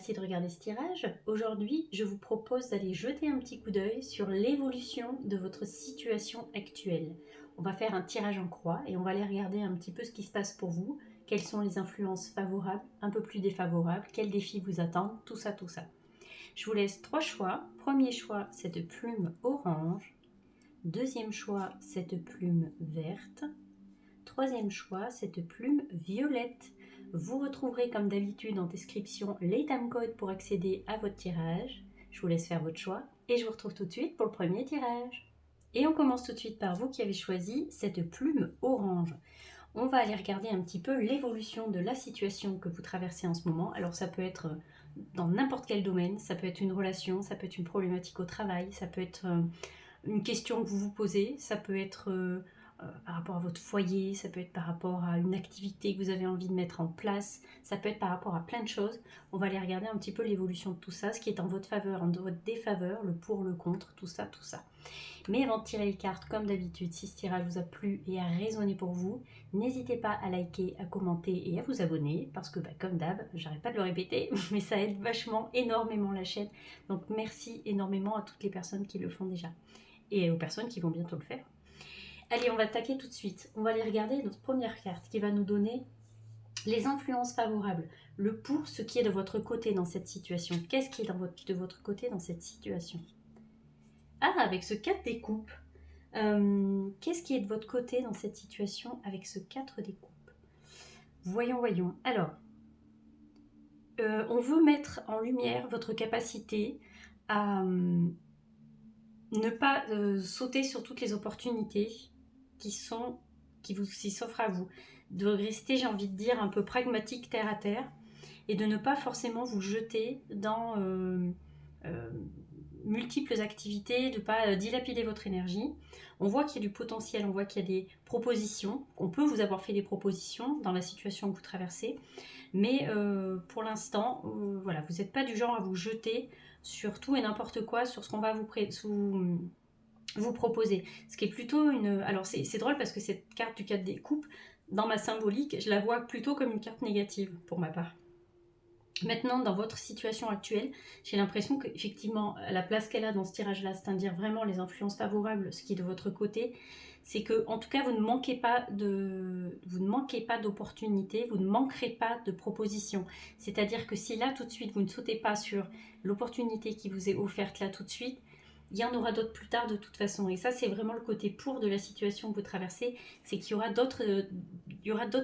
merci de regarder ce tirage. Aujourd'hui, je vous propose d'aller jeter un petit coup d'œil sur l'évolution de votre situation actuelle. On va faire un tirage en croix et on va aller regarder un petit peu ce qui se passe pour vous, quelles sont les influences favorables, un peu plus défavorables, quels défis vous attendent, tout ça, tout ça. Je vous laisse 3 choix. Premier choix, cette plume orange. Deuxième choix, cette plume verte. Troisième choix, cette plume violette. Vous retrouverez comme d'habitude en description les timecodes pour accéder à votre tirage. Je vous laisse faire votre choix et je vous retrouve tout de suite pour le premier tirage. Et on commence tout de suite par vous qui avez choisi cette plume orange. On va aller regarder un petit peu l'évolution de la situation que vous traversez en ce moment. Alors ça peut être dans n'importe quel domaine, ça peut être une relation, ça peut être une problématique au travail, ça peut être une question que vous vous posez, ça peut être par rapport à votre foyer, ça peut être par rapport à une activité que vous avez envie de mettre en place, ça peut être par rapport à plein de choses. On va aller regarder un petit peu l'évolution de tout ça, ce qui est en votre faveur, en votre défaveur, le pour, le contre, tout ça, tout ça. Mais avant de tirer les cartes, comme d'habitude, si ce tirage vous a plu et a résonné pour vous, n'hésitez pas à liker, à commenter et à vous abonner, parce que comme d'hab, j'arrête pas de le répéter, mais ça aide vachement, énormément la chaîne. Donc merci énormément à toutes les personnes qui le font déjà, et aux personnes qui vont bientôt le faire. Allez, on va attaquer tout de suite. On va aller regarder notre première carte qui va nous donner les influences favorables, le pour, ce qui est de votre côté dans cette situation. Qu'est-ce qui est de votre côté dans cette situation? Ah, avec ce 4 des coupes. Qu'est-ce qui est de votre côté dans cette situation avec ce 4 des coupes? Voyons, voyons. Alors, on veut mettre en lumière votre capacité à ne pas sauter sur toutes les opportunités qui s'offrent à vous. De rester, j'ai envie de dire, un peu pragmatique, terre à terre, et de ne pas forcément vous jeter dans multiples activités, de ne pas dilapider votre énergie. On voit qu'il y a du potentiel, on voit qu'il y a des propositions, on peut vous avoir fait des propositions dans la situation que vous traversez, mais pour l'instant, voilà, vous n'êtes pas du genre à vous jeter sur tout et n'importe quoi, sur ce qu'on va vous proposer. Ce qui est plutôt une... Alors c'est drôle parce que cette carte du 4 des coupes, dans ma symbolique, je la vois plutôt comme une carte négative pour ma part. Maintenant, dans votre situation actuelle, j'ai l'impression qu'effectivement, la place qu'elle a dans ce tirage-là, c'est-à-dire vraiment les influences favorables, ce qui est de votre côté, c'est que, en tout cas, vous ne manquez pas d'opportunités, vous ne manquerez pas de propositions. C'est-à-dire que si là, tout de suite, vous ne sautez pas sur l'opportunité qui vous est offerte là tout de suite, il y en aura d'autres plus tard de toute façon. Et ça, c'est vraiment le côté pour de la situation que vous traversez, c'est qu'il y aura d'autres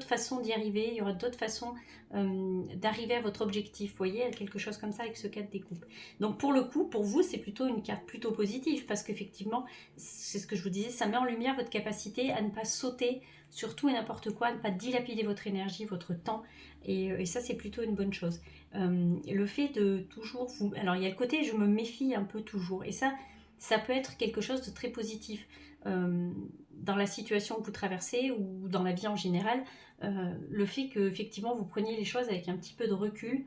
façons d'y arriver, il y aura d'autres façons d'arriver à votre objectif. Vous voyez, quelque chose comme ça avec ce 4 des coupes. Donc pour le coup, pour vous, c'est plutôt une carte plutôt positive, parce qu'effectivement, c'est ce que je vous disais, ça met en lumière votre capacité à ne pas sauter sur tout et n'importe quoi, à ne pas dilapider votre énergie, votre temps, et ça, c'est plutôt une bonne chose. Le fait de toujours vous... Alors, il y a le côté « je me méfie un peu toujours », et ça peut être quelque chose de très positif dans la situation que vous traversez ou dans la vie en général. Le fait que effectivement vous preniez les choses avec un petit peu de recul,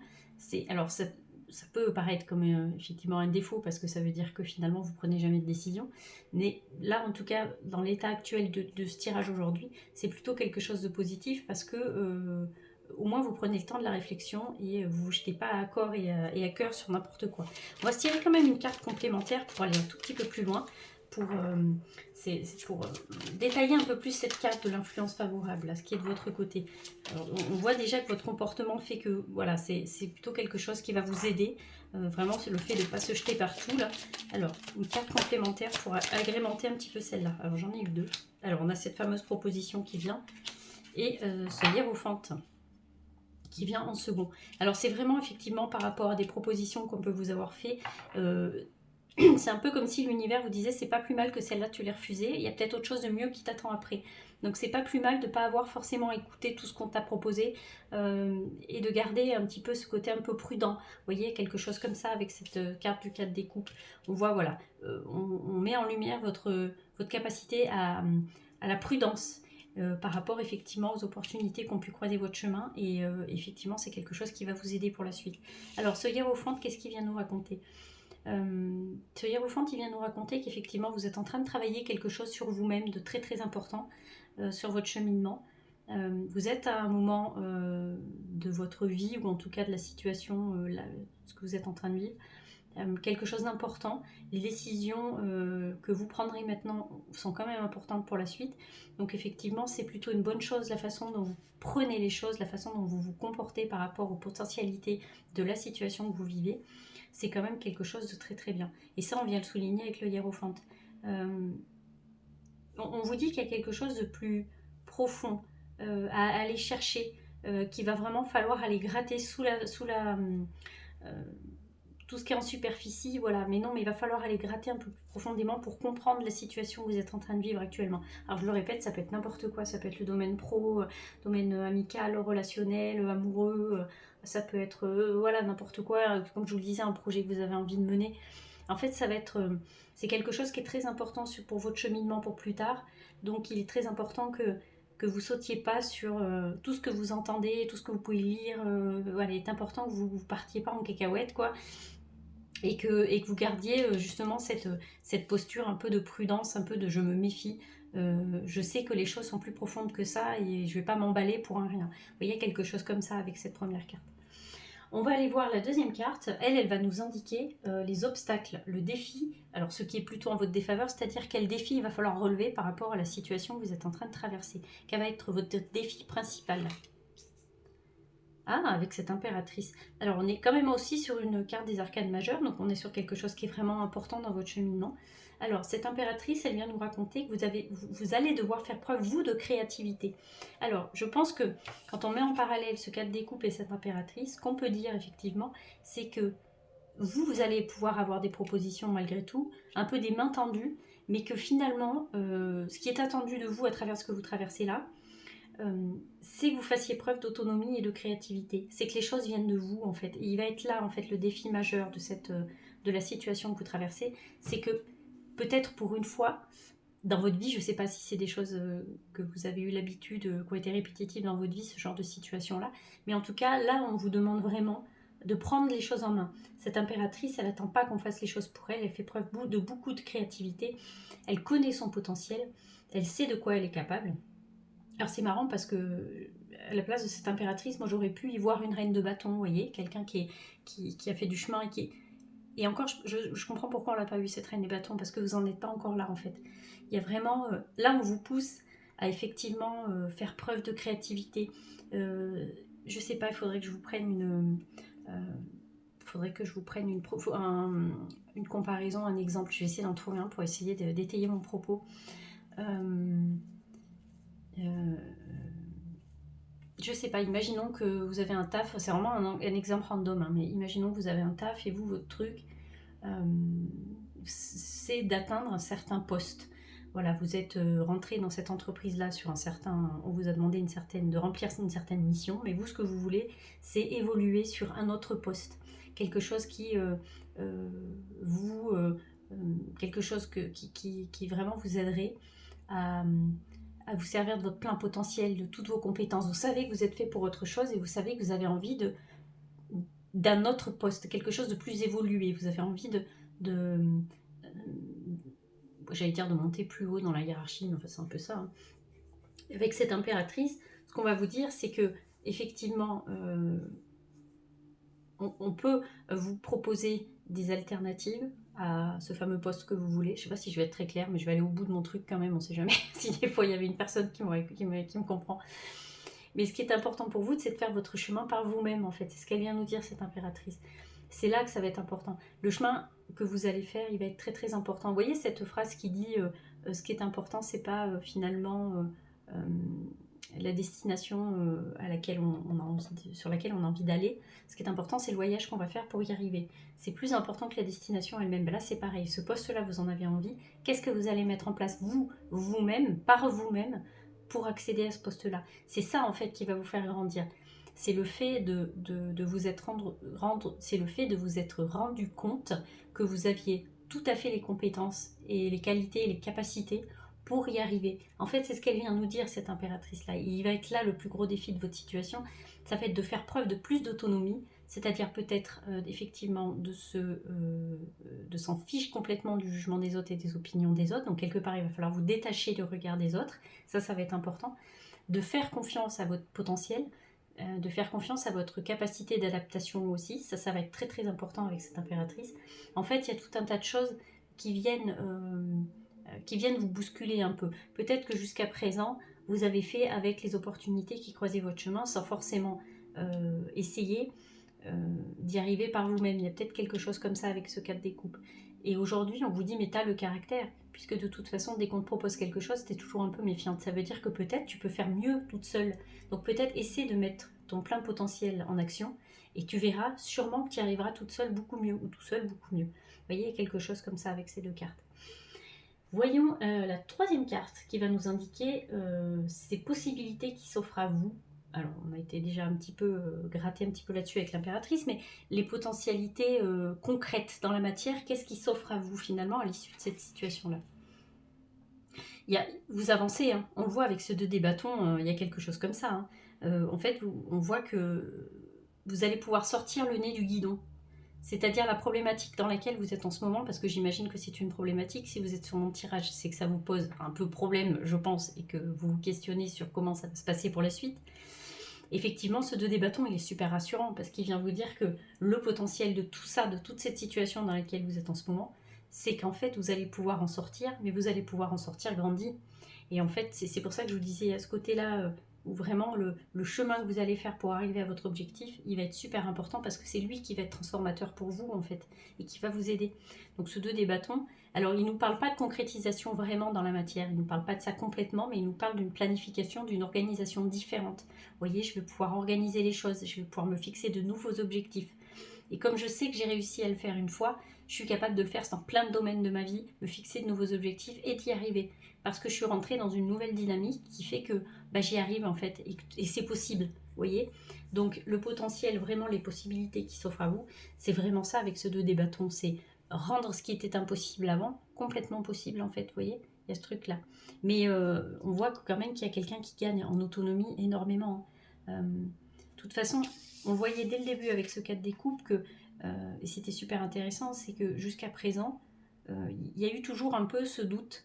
alors ça peut paraître comme effectivement un défaut parce que ça veut dire que finalement vous prenez jamais de décision, mais là en tout cas dans l'état actuel de ce tirage aujourd'hui, c'est plutôt quelque chose de positif parce que au moins vous prenez le temps de la réflexion et vous ne vous jetez pas à corps et à cœur sur n'importe quoi. On va se tirer quand même une carte complémentaire pour aller un tout petit peu plus loin, pour détailler un peu plus cette carte de l'influence favorable, là, ce qui est de votre côté. Alors, on voit déjà que votre comportement fait que voilà, c'est plutôt quelque chose qui va vous aider. Vraiment, c'est le fait de ne pas se jeter partout. Là. Alors, une carte complémentaire pour agrémenter un petit peu celle-là. Alors, j'en ai eu 2. Alors, on a cette fameuse proposition qui vient et ce hiérophante qui vient en second. Alors c'est vraiment effectivement par rapport à des propositions qu'on peut vous avoir fait, c'est un peu comme si l'univers vous disait c'est pas plus mal que celle-là tu l'aies refusée, il y a peut-être autre chose de mieux qui t'attend après. Donc c'est pas plus mal de pas avoir forcément écouté tout ce qu'on t'a proposé et de garder un petit peu ce côté un peu prudent. Vous voyez, quelque chose comme ça avec cette carte du 4 des coupes. On voit, voilà, on met en lumière votre capacité à la prudence. Par rapport effectivement aux opportunités qu'ont pu croiser votre chemin et effectivement c'est quelque chose qui va vous aider pour la suite. Alors ce hiérophante, qu'est-ce qu'il vient nous raconter? Ce hiérophante il vient nous raconter qu'effectivement vous êtes en train de travailler quelque chose sur vous-même de très très important sur votre cheminement. Vous êtes à un moment de votre vie, ou en tout cas de la situation, ce que vous êtes en train de vivre, quelque chose d'important. Les décisions que vous prendrez maintenant sont quand même importantes pour la suite. Donc effectivement, c'est plutôt une bonne chose la façon dont vous prenez les choses, la façon dont vous vous comportez par rapport aux potentialités de la situation que vous vivez. C'est quand même quelque chose de très très bien. Et ça, on vient le souligner avec le hiérophante. On vous dit qu'il y a quelque chose de plus profond à aller chercher, qu'il va vraiment falloir aller gratter sous la tout ce qui est en superficie, voilà. Mais non, mais il va falloir aller gratter un peu plus profondément pour comprendre la situation que vous êtes en train de vivre actuellement. Alors je le répète, ça peut être n'importe quoi, ça peut être le domaine pro, domaine amical, relationnel, amoureux, ça peut être voilà, n'importe quoi, comme je vous le disais, un projet que vous avez envie de mener. En fait, ça va être, c'est quelque chose qui est très important pour votre cheminement pour plus tard. Donc il est très important que vous sautiez pas sur tout ce que vous entendez, tout ce que vous pouvez lire. Voilà, il est important que vous partiez pas en cacahuète, quoi. Et que vous gardiez justement cette posture un peu de prudence, un peu de je me méfie. Je sais que les choses sont plus profondes que ça et je vais pas m'emballer pour un rien. Vous voyez, quelque chose comme ça avec cette première carte. On va aller voir la deuxième carte. Elle va nous indiquer les obstacles, le défi. Alors ce qui est plutôt en votre défaveur, c'est-à-dire quel défi il va falloir relever par rapport à la situation que vous êtes en train de traverser. Quel va être votre défi principal ? Ah, avec cette impératrice. Alors, on est quand même aussi sur une carte des arcanes majeures, donc on est sur quelque chose qui est vraiment important dans votre cheminement. Alors, cette impératrice, elle vient nous raconter que vous allez devoir faire preuve, vous, de créativité. Alors, je pense que quand on met en parallèle ce 4 des coupes et cette impératrice, ce qu'on peut dire effectivement, c'est que vous allez pouvoir avoir des propositions malgré tout, un peu des mains tendues, mais que finalement, ce qui est attendu de vous à travers ce que vous traversez là, c'est que vous fassiez preuve d'autonomie et de créativité. C'est que les choses viennent de vous, en fait. Et il va être là, en fait, le défi majeur de la situation que vous traversez. C'est que peut-être pour une fois, dans votre vie, je ne sais pas si c'est des choses que vous avez eu l'habitude, qui ont été répétitives dans votre vie, ce genre de situation-là. Mais en tout cas, là, on vous demande vraiment de prendre les choses en main. Cette impératrice, elle n'attend pas qu'on fasse les choses pour elle. Elle fait preuve de beaucoup de créativité. Elle connaît son potentiel. Elle sait de quoi elle est capable. Alors c'est marrant parce que à la place de cette impératrice, moi j'aurais pu y voir une reine de bâton, vous voyez, quelqu'un qui a fait du chemin et encore je comprends pourquoi on l'a pas eu cette reine des bâtons, parce que vous en êtes pas encore là en fait. Il y a vraiment là on vous pousse à effectivement faire preuve de créativité. Je sais pas, il faudrait que je vous prenne une comparaison, un exemple. Je vais essayer d'en trouver un pour essayer d'étayer mon propos. Je sais pas, imaginons que vous avez un taf, c'est vraiment un exemple random, hein, mais imaginons que vous avez un taf et vous, votre truc, c'est d'atteindre un certain poste. Voilà, vous êtes rentré dans cette entreprise-là sur on vous a demandé de remplir une certaine mission, mais vous, ce que vous voulez, c'est évoluer sur un autre poste. Quelque chose quelque chose qui vraiment vous aiderait à vous servir de votre plein potentiel, de toutes vos compétences. Vous savez que vous êtes fait pour autre chose et vous savez que vous avez envie d'un autre poste, quelque chose de plus évolué. Vous avez envie j'allais dire de monter plus haut dans la hiérarchie, mais enfin c'est un peu ça. Hein. Avec cette impératrice, ce qu'on va vous dire, c'est que effectivement, on peut vous proposer des alternatives à ce fameux poste que vous voulez. Je sais pas si je vais être très claire, mais je vais aller au bout de mon truc quand même, on sait jamais si des fois il y avait une personne qui me comprend. Mais ce qui est important pour vous, c'est de faire votre chemin par vous-même en fait. C'est ce qu'elle vient nous dire, cette impératrice. C'est là que ça va être important. Le chemin que vous allez faire, il va être très très important. Vous voyez cette phrase qui dit ce qui est important, c'est pas finalement la destination sur laquelle on a envie d'aller. Ce qui est important, c'est le voyage qu'on va faire pour y arriver. C'est plus important que la destination elle-même. Ben là, c'est pareil. Ce poste-là, vous en avez envie. Qu'est-ce que vous allez mettre en place, vous-même, par vous-même, pour accéder à ce poste-là? C'est ça, en fait, qui va vous faire grandir. C'est le fait de vous être c'est le fait de vous être rendu compte que vous aviez tout à fait les compétences et les qualités et les capacités pour y arriver. En fait, c'est ce qu'elle vient nous dire, cette impératrice-là. Il va être là le plus gros défi de votre situation. Ça va être de faire preuve de plus d'autonomie. c'est-à-dire peut-être effectivement de s'en fiche complètement du jugement des autres et des opinions des autres. Donc quelque part, il va falloir vous détacher du regard des autres. Ça va être important. De faire confiance à votre potentiel, de faire confiance à votre capacité d'adaptation aussi. Ça va être très très important avec cette impératrice. En fait, il y a tout un tas de choses qui viennent vous bousculer un peu. Peut-être que jusqu'à présent, vous avez fait avec les opportunités qui croisaient votre chemin sans forcément essayer d'y arriver par vous-même. Il y a peut-être quelque chose comme ça avec ce 4 des coupes. Et aujourd'hui, on vous dit, mais t'as le caractère, puisque de toute façon, dès qu'on te propose quelque chose, t'es toujours un peu méfiante. Ça veut dire que peut-être tu peux faire mieux toute seule. Donc peut-être essaie de mettre ton plein potentiel en action, et tu verras sûrement que tu y arriveras toute seule beaucoup mieux, ou tout seul beaucoup mieux. Vous voyez, il y a quelque chose comme ça avec ces 2 cartes. Voyons la 3e carte qui va nous indiquer ces possibilités qui s'offrent à vous. Alors, on a été déjà un petit peu gratté un petit peu là-dessus avec l'impératrice, mais les potentialités concrètes dans la matière, qu'est-ce qui s'offre à vous finalement à l'issue de cette situation-là? Vous avancez, hein, on le voit avec ce 2 des bâtons, il y a quelque chose comme ça. Hein. En fait, on voit que vous allez pouvoir sortir le nez du guidon. C'est-à-dire la problématique dans laquelle vous êtes en ce moment, parce que j'imagine que c'est une problématique. Si vous êtes sur mon tirage, c'est que ça vous pose un peu problème, je pense, et que vous vous questionnez sur comment ça va se passer pour la suite. Effectivement, ce 2 des bâtons, il est super rassurant, parce qu'il vient vous dire que le potentiel de tout ça, de toute cette situation dans laquelle vous êtes en ce moment, c'est qu'en fait, vous allez pouvoir en sortir, mais vous allez pouvoir en sortir grandi. Et en fait, c'est pour ça que je vous disais à ce côté-là, où vraiment le chemin que vous allez faire pour arriver à votre objectif, il va être super important parce que c'est lui qui va être transformateur pour vous en fait et qui va vous aider. Donc ce 2 des bâtons, alors il ne nous parle pas de concrétisation vraiment dans la matière, il ne nous parle pas de ça complètement, mais il nous parle d'une planification, d'une organisation différente. Vous voyez, je vais pouvoir organiser les choses, je vais pouvoir me fixer de nouveaux objectifs. Et comme je sais que j'ai réussi à le faire une fois, je suis capable de le faire dans plein de domaines de ma vie, me fixer de nouveaux objectifs et d'y arriver. Parce que je suis rentrée dans une nouvelle dynamique qui fait que j'y arrive en fait et c'est possible, vous voyez. Donc le potentiel, vraiment les possibilités qui s'offrent à vous, c'est vraiment ça avec ce 2 des bâtons, c'est rendre ce qui était impossible avant complètement possible en fait, vous voyez. Il y a ce truc là. Mais on voit quand même qu'il y a quelqu'un qui gagne en autonomie énormément. De toute façon, on voyait dès le début avec ce 4 des coupes que, et c'était super intéressant, c'est que jusqu'à présent, il y a eu toujours un peu ce doute,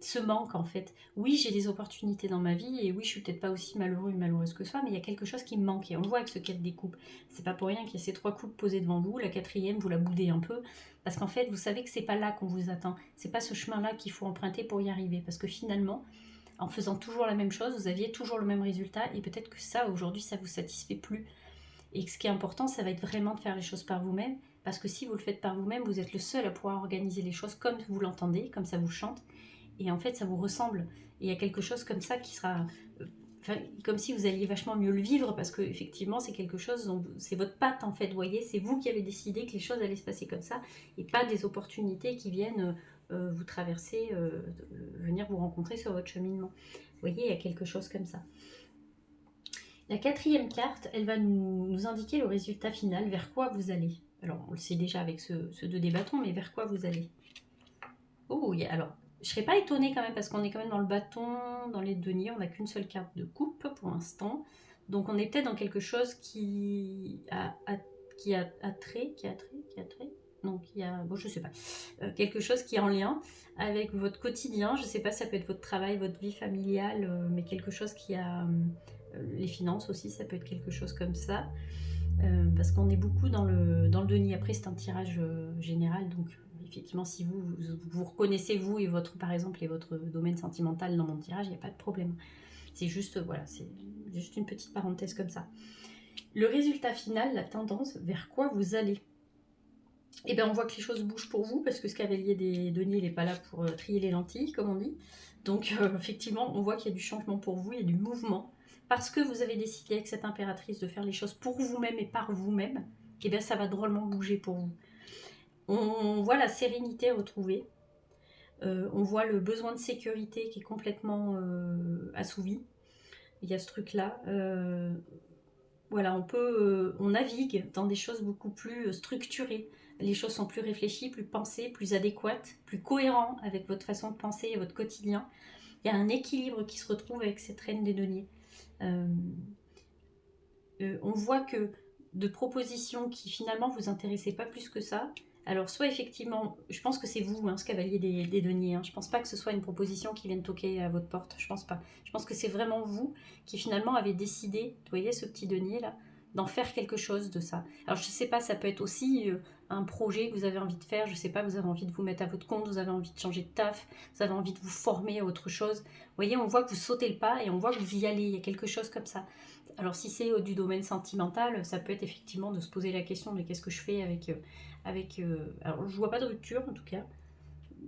ce manque en fait. Oui, j'ai des opportunités dans ma vie et oui, je suis peut-être pas aussi malheureux et malheureuse que ça, mais il y a quelque chose qui me manque et on le voit avec ce 4 des coupes. C'est pas pour rien qu'il y a ces 3 coupes posées devant vous, la 4e, vous la boudez un peu, parce qu'en fait, vous savez que c'est pas là qu'on vous attend, c'est pas ce chemin-là qu'il faut emprunter pour y arriver, parce que finalement, en faisant toujours la même chose, vous aviez toujours le même résultat et peut-être que ça, aujourd'hui, ça vous satisfait plus. Et ce qui est important, ça va être vraiment de faire les choses par vous-même, parce que si vous le faites par vous-même, vous êtes le seul à pouvoir organiser les choses comme vous l'entendez, comme ça vous chante, et en fait, ça vous ressemble. Et il y a quelque chose comme ça qui sera... comme si vous alliez vachement mieux le vivre, parce que effectivement, c'est quelque chose dont c'est votre patte, en fait, vous voyez, c'est vous qui avez décidé que les choses allaient se passer comme ça, et pas des opportunités qui viennent vous traverser, venir vous rencontrer sur votre cheminement. Vous voyez, il y a quelque chose comme ça. La 4e carte, elle va nous indiquer le résultat final, vers quoi vous allez. Alors, on le sait déjà avec ce 2 des bâtons, mais vers quoi vous allez. Oh, alors, je ne serais pas étonnée quand même, parce qu'on est quand même dans le bâton, dans les deniers, on n'a qu'une seule carte de coupe pour l'instant. Donc, on est peut-être dans quelque chose qui a trait, non, bon, je sais pas, quelque chose qui est en lien avec votre quotidien, je sais pas, ça peut être votre travail, votre vie familiale, mais quelque chose qui a... les finances aussi, ça peut être quelque chose comme ça, parce qu'on est beaucoup dans le denier. Après, c'est un tirage général, donc effectivement, si vous reconnaissez vous et votre, par exemple, et votre domaine sentimental dans mon tirage, il n'y a pas de problème. C'est juste, voilà, c'est juste une petite parenthèse comme ça. Le résultat final, la tendance, vers quoi vous allez. Et bien, on voit que les choses bougent pour vous, parce que ce cavalier des deniers, il n'est pas là pour trier les lentilles, comme on dit. Donc, effectivement, on voit qu'il y a du changement pour vous, il y a du mouvement. Parce que vous avez décidé avec cette impératrice de faire les choses pour vous-même et par vous-même, et bien, ça va drôlement bouger pour vous. On voit la sérénité retrouvée. On voit le besoin de sécurité qui est complètement assouvi. Il y a ce truc-là. Voilà, on navigue dans des choses beaucoup plus structurées. Les choses sont plus réfléchies, plus pensées, plus adéquates, plus cohérentes avec votre façon de penser et votre quotidien. Il y a un équilibre qui se retrouve avec cette reine des deniers. On voit que de propositions qui finalement vous intéressaient pas plus que ça. Alors soit effectivement, je pense que c'est vous, hein, ce cavalier des deniers, hein. Je pense pas que ce soit une proposition qui vienne toquer à votre porte, je pense pas. Je pense que c'est vraiment vous qui finalement avez décidé, vous voyez ce petit denier là, d'en faire quelque chose de ça. Alors je sais pas, ça peut être aussi un projet que vous avez envie de faire, je sais pas, vous avez envie de vous mettre à votre compte, vous avez envie de changer de taf, vous avez envie de vous former à autre chose. Vous voyez, on voit que vous sautez le pas et on voit que vous y allez, il y a quelque chose comme ça. Alors si c'est du domaine sentimental, ça peut être effectivement de se poser la question de qu'est-ce que je fais avec alors je vois pas de rupture en tout cas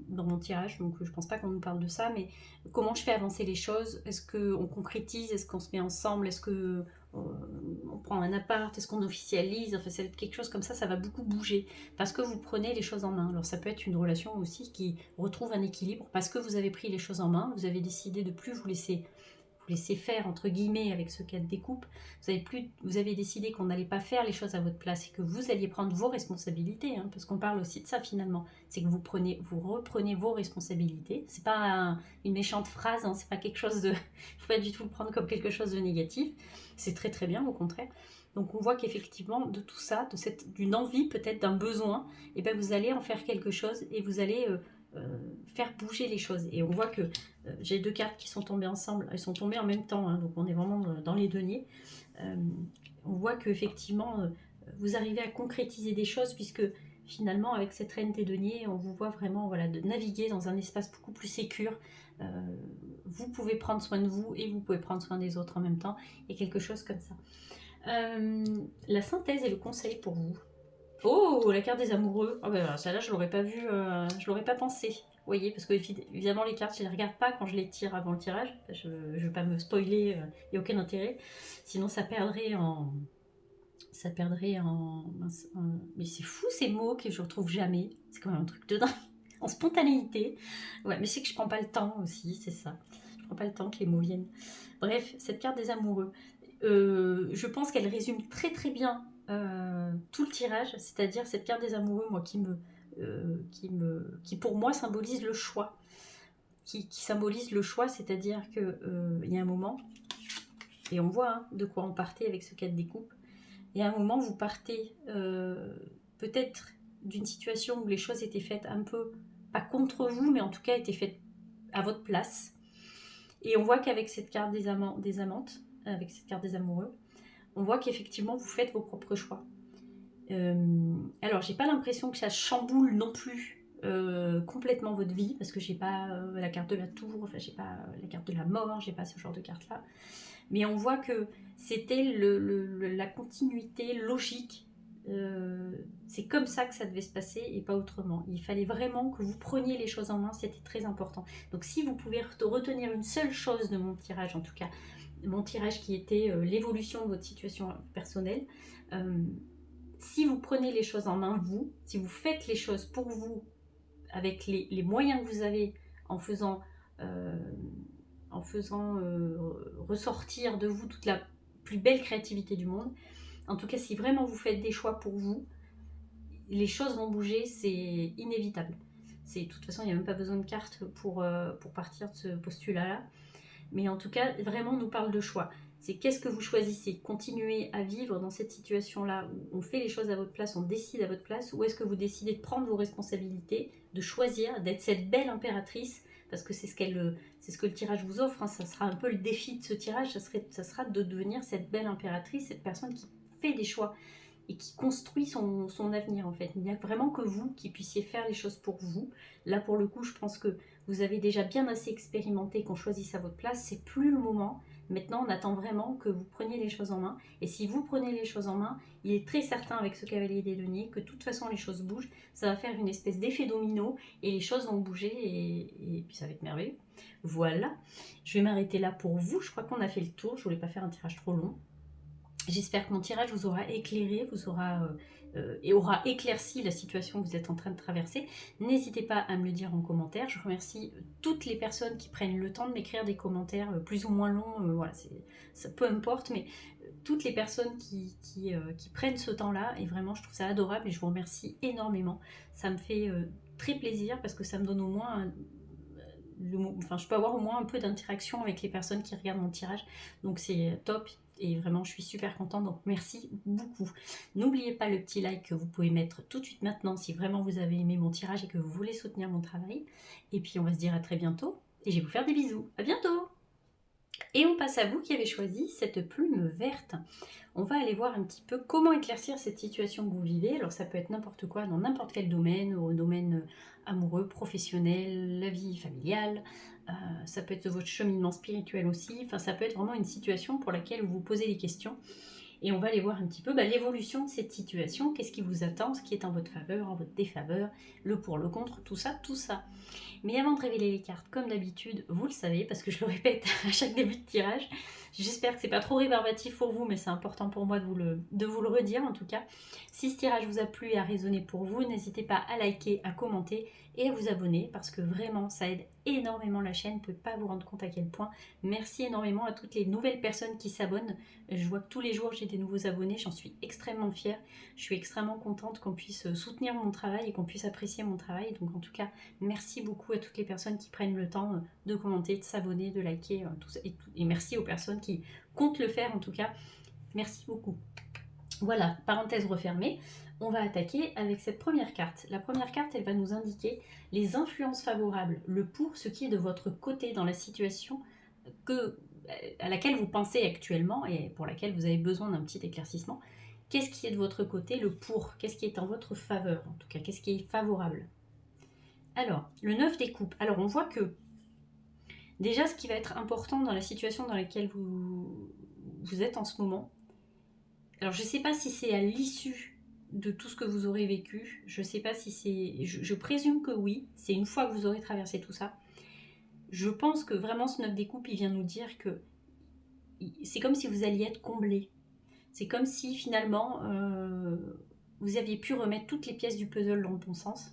dans mon tirage, donc je pense pas qu'on nous parle de ça, mais comment je fais avancer les choses? Est-ce qu'on concrétise? Est-ce qu'on se met ensemble? Est-ce que on prend un appart? Est-ce qu'on officialise? Enfin, c'est quelque chose comme ça va beaucoup bouger, parce que vous prenez les choses en main. Alors ça peut être une relation aussi qui retrouve un équilibre, parce que vous avez pris les choses en main, vous avez décidé de plus vous laisser faire entre guillemets avec ce cas de découpe. Vous avez décidé qu'on n'allait pas faire les choses à votre place et que vous alliez prendre vos responsabilités, hein, parce qu'on parle aussi de ça finalement. C'est que vous reprenez vos responsabilités. C'est pas une méchante phrase, hein, c'est pas quelque chose de, faut pas du tout le prendre comme quelque chose de négatif. C'est très très bien au contraire. Donc on voit qu'effectivement de tout ça, d'une envie peut-être, d'un besoin, et ben vous allez en faire quelque chose et vous allez faire bouger les choses. Et on voit que j'ai deux cartes qui sont tombées ensemble, elles sont tombées en même temps, hein, donc on est vraiment dans les deniers. On voit qu'effectivement vous arrivez à concrétiser des choses, puisque finalement avec cette reine des deniers, on vous voit vraiment voilà, de naviguer dans un espace beaucoup plus sécure. Vous pouvez prendre soin de vous et vous pouvez prendre soin des autres en même temps, et quelque chose comme ça. La synthèse et le conseil pour vous. Oh, la carte des amoureux. Oh ben, celle-là, je l'aurais pas vue, je l'aurais pas pensé. Vous voyez, parce que évidemment, les cartes, je les regarde pas quand je les tire avant le tirage. Je veux pas me spoiler, il n'y a aucun intérêt. Sinon, ça perdrait en. Ça perdrait Mais c'est fou ces mots que je retrouve jamais. C'est quand même un truc de dingue. En spontanéité. Ouais, mais c'est que je prends pas le temps aussi, c'est ça. Je prends pas le temps que les mots viennent. Bref, cette carte des amoureux. Je pense qu'elle résume très très bien tout le tirage, c'est-à-dire cette carte des amoureux, moi, qui pour moi symbolise le choix, qui symbolise le choix, c'est-à-dire que il y a un moment, et on voit hein, de quoi on partait avec ce cas de découpe. Il y a un moment, vous partez peut-être d'une situation où les choses étaient faites un peu, pas contre vous, mais en tout cas étaient faites à votre place. Et on voit qu'avec cette carte des amantes, avec cette carte des amoureux, on voit qu'effectivement vous faites vos propres choix. Alors j'ai pas l'impression que ça chamboule non plus complètement votre vie, parce que j'ai pas la carte de la tour, enfin j'ai pas la carte de la mort, j'ai pas ce genre de carte là, mais on voit que c'était la continuité logique. C'est comme ça que ça devait se passer et pas autrement. Il fallait vraiment que vous preniez les choses en main, c'était très important. Donc si vous pouvez retenir une seule chose de mon tirage, en tout cas mon tirage qui était l'évolution de votre situation personnelle, si vous prenez les choses en main, si vous faites les choses pour vous, avec les moyens que vous avez, en faisant ressortir de vous toute la plus belle créativité du monde, en tout cas si vraiment vous faites des choix pour vous, les choses vont bouger, c'est inévitable. De toute façon, il n'y a même pas besoin de carte pour partir de ce postulat-là. Mais en tout cas, vraiment, on nous parle de choix. C'est qu'est-ce que vous choisissez? Continuer à vivre dans cette situation-là où on fait les choses à votre place, on décide à votre place, ou est-ce que vous décidez de prendre vos responsabilités, de choisir, d'être cette belle impératrice? Parce que c'est ce que le tirage vous offre, hein. Ça sera un peu le défi de ce tirage, ça sera de devenir cette belle impératrice, cette personne qui fait des choix et qui construit son avenir en fait. Il n'y a vraiment que vous qui puissiez faire les choses pour vous. Là pour le coup, je pense que vous avez déjà bien assez expérimenté qu'on choisisse à votre place, c'est plus le moment. Maintenant, on attend vraiment que vous preniez les choses en main. Et si vous prenez les choses en main, il est très certain avec ce cavalier des deniers que de toute façon les choses bougent. Ça va faire une espèce d'effet domino et les choses vont bouger et puis ça va être merveilleux. Voilà, je vais m'arrêter là pour vous. Je crois qu'on a fait le tour. Je voulais pas faire un tirage trop long. J'espère que mon tirage vous aura éclairé, et aura éclairci la situation que vous êtes en train de traverser. N'hésitez pas à me le dire en commentaire. Je remercie toutes les personnes qui prennent le temps de m'écrire des commentaires plus ou moins longs. Voilà, ça peu importe, mais toutes les personnes qui prennent ce temps-là, et vraiment je trouve ça adorable et je vous remercie énormément. Ça me fait très plaisir parce que ça me donne au moins je peux avoir au moins un peu d'interaction avec les personnes qui regardent mon tirage, donc c'est top. et vraiment je suis super contente, donc merci beaucoup. N'oubliez pas le petit like que vous pouvez mettre tout de suite maintenant si vraiment vous avez aimé mon tirage et que vous voulez soutenir mon travail. Et puis on va se dire à très bientôt et je vais vous faire des bisous. À bientôt! Et on passe à vous qui avez choisi cette plume verte. On va aller voir un petit peu comment éclaircir cette situation que vous vivez. Alors ça peut être n'importe quoi, dans n'importe quel domaine, au domaine amoureux, professionnel, la vie familiale, ça peut être votre cheminement spirituel aussi, enfin ça peut être vraiment une situation pour laquelle vous vous posez des questions. Et on va aller voir un petit peu l'évolution de cette situation, qu'est-ce qui vous attend, ce qui est en votre faveur, en votre défaveur, le pour, le contre, tout ça, tout ça. Mais avant de révéler les cartes, comme d'habitude, vous le savez, parce que je le répète à chaque début de tirage, j'espère que c'est pas trop rébarbatif pour vous, mais c'est important pour moi de vous le redire en tout cas. Si ce tirage vous a plu et a résonné pour vous, n'hésitez pas à liker, à commenter et à vous abonner, parce que vraiment ça aide énormément la chaîne, vous ne pouvez pas vous rendre compte à quel point. Merci énormément à toutes les nouvelles personnes qui s'abonnent. Je vois que tous les jours j'ai des nouveaux abonnés, j'en suis extrêmement fière. Je suis extrêmement contente qu'on puisse soutenir mon travail et qu'on puisse apprécier mon travail. Donc en tout cas, merci beaucoup à toutes les personnes qui prennent le temps de commenter, de s'abonner, de liker, tout ça, et merci aux personnes qui comptent le faire en tout cas. Merci beaucoup. Voilà, parenthèse refermée. On va attaquer avec cette première carte. La première carte, elle va nous indiquer les influences favorables, le pour, ce qui est de votre côté dans la situation à laquelle vous pensez actuellement et pour laquelle vous avez besoin d'un petit éclaircissement. Qu'est-ce qui est de votre côté, le pour? Qu'est-ce qui est en votre faveur en tout cas? Qu'est-ce qui est favorable? Alors, le 9 des coupes. Alors, on voit que déjà, ce qui va être important dans la situation dans laquelle vous êtes en ce moment, alors je ne sais pas si c'est à l'issue de tout ce que vous aurez vécu, je ne sais pas si c'est... Je présume que oui, c'est une fois que vous aurez traversé tout ça. Je pense que vraiment ce 9 des coupes, il vient nous dire que c'est comme si vous alliez être comblé. C'est comme si finalement, vous aviez pu remettre toutes les pièces du puzzle dans le bon sens.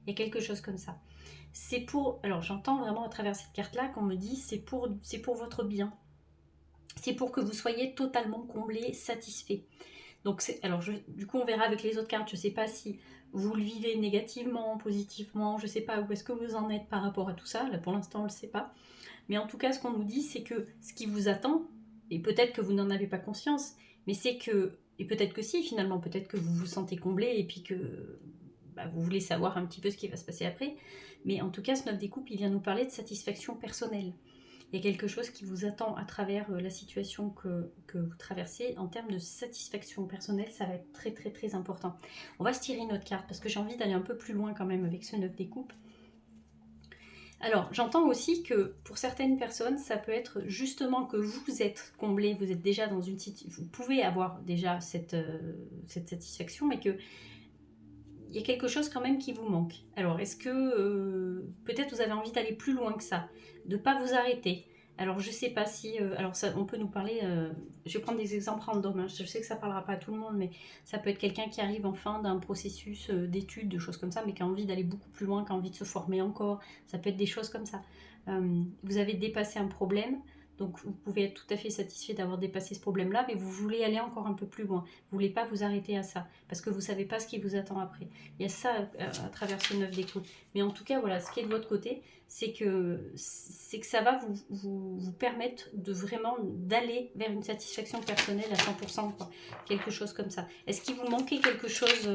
Il y a quelque chose comme ça. C'est pour... Alors j'entends vraiment à travers cette carte-là qu'on me dit c'est pour votre bien. C'est pour que vous soyez totalement comblé, satisfait. Donc alors du coup on verra avec les autres cartes, je ne sais pas si vous le vivez négativement, positivement, je ne sais pas où est-ce que vous en êtes par rapport à tout ça, là pour l'instant on ne le sait pas. Mais en tout cas ce qu'on nous dit c'est que ce qui vous attend, et peut-être que vous n'en avez pas conscience, mais c'est que, et peut-être que si finalement, peut-être que vous vous sentez comblé et puis que vous voulez savoir un petit peu ce qui va se passer après, mais en tout cas ce 9 des coupes il vient nous parler de satisfaction personnelle. Il y a quelque chose qui vous attend à travers la situation que vous traversez. En termes de satisfaction personnelle, ça va être très très très important. On va se tirer une autre carte parce que j'ai envie d'aller un peu plus loin quand même avec ce 9 des coupes. Alors, j'entends aussi que pour certaines personnes, ça peut être justement que vous êtes comblé, vous êtes déjà dans une situation, vous pouvez avoir déjà cette satisfaction, mais que il y a quelque chose quand même qui vous manque. Alors, est-ce que peut-être vous avez envie d'aller plus loin que ça, de ne pas vous arrêter? Alors, je ne sais pas si... alors, ça, on peut nous parler... je vais prendre des exemples random. Hein, je sais que ça ne parlera pas à tout le monde, mais ça peut être quelqu'un qui arrive en fin d'un processus d'études, de choses comme ça, mais qui a envie d'aller beaucoup plus loin, qui a envie de se former encore. Ça peut être des choses comme ça. Vous avez dépassé un problème. Donc vous pouvez être tout à fait satisfait d'avoir dépassé ce problème-là, mais vous voulez aller encore un peu plus loin. Vous ne voulez pas vous arrêter à ça, parce que vous ne savez pas ce qui vous attend après. Il y a ça à travers ce 9 des coupes. Mais en tout cas, voilà, ce qui est de votre côté, c'est que ça va vous permettre de vraiment d'aller vers une satisfaction personnelle à 100%, quoi. Quelque chose comme ça. Est-ce qu'il vous manquait quelque chose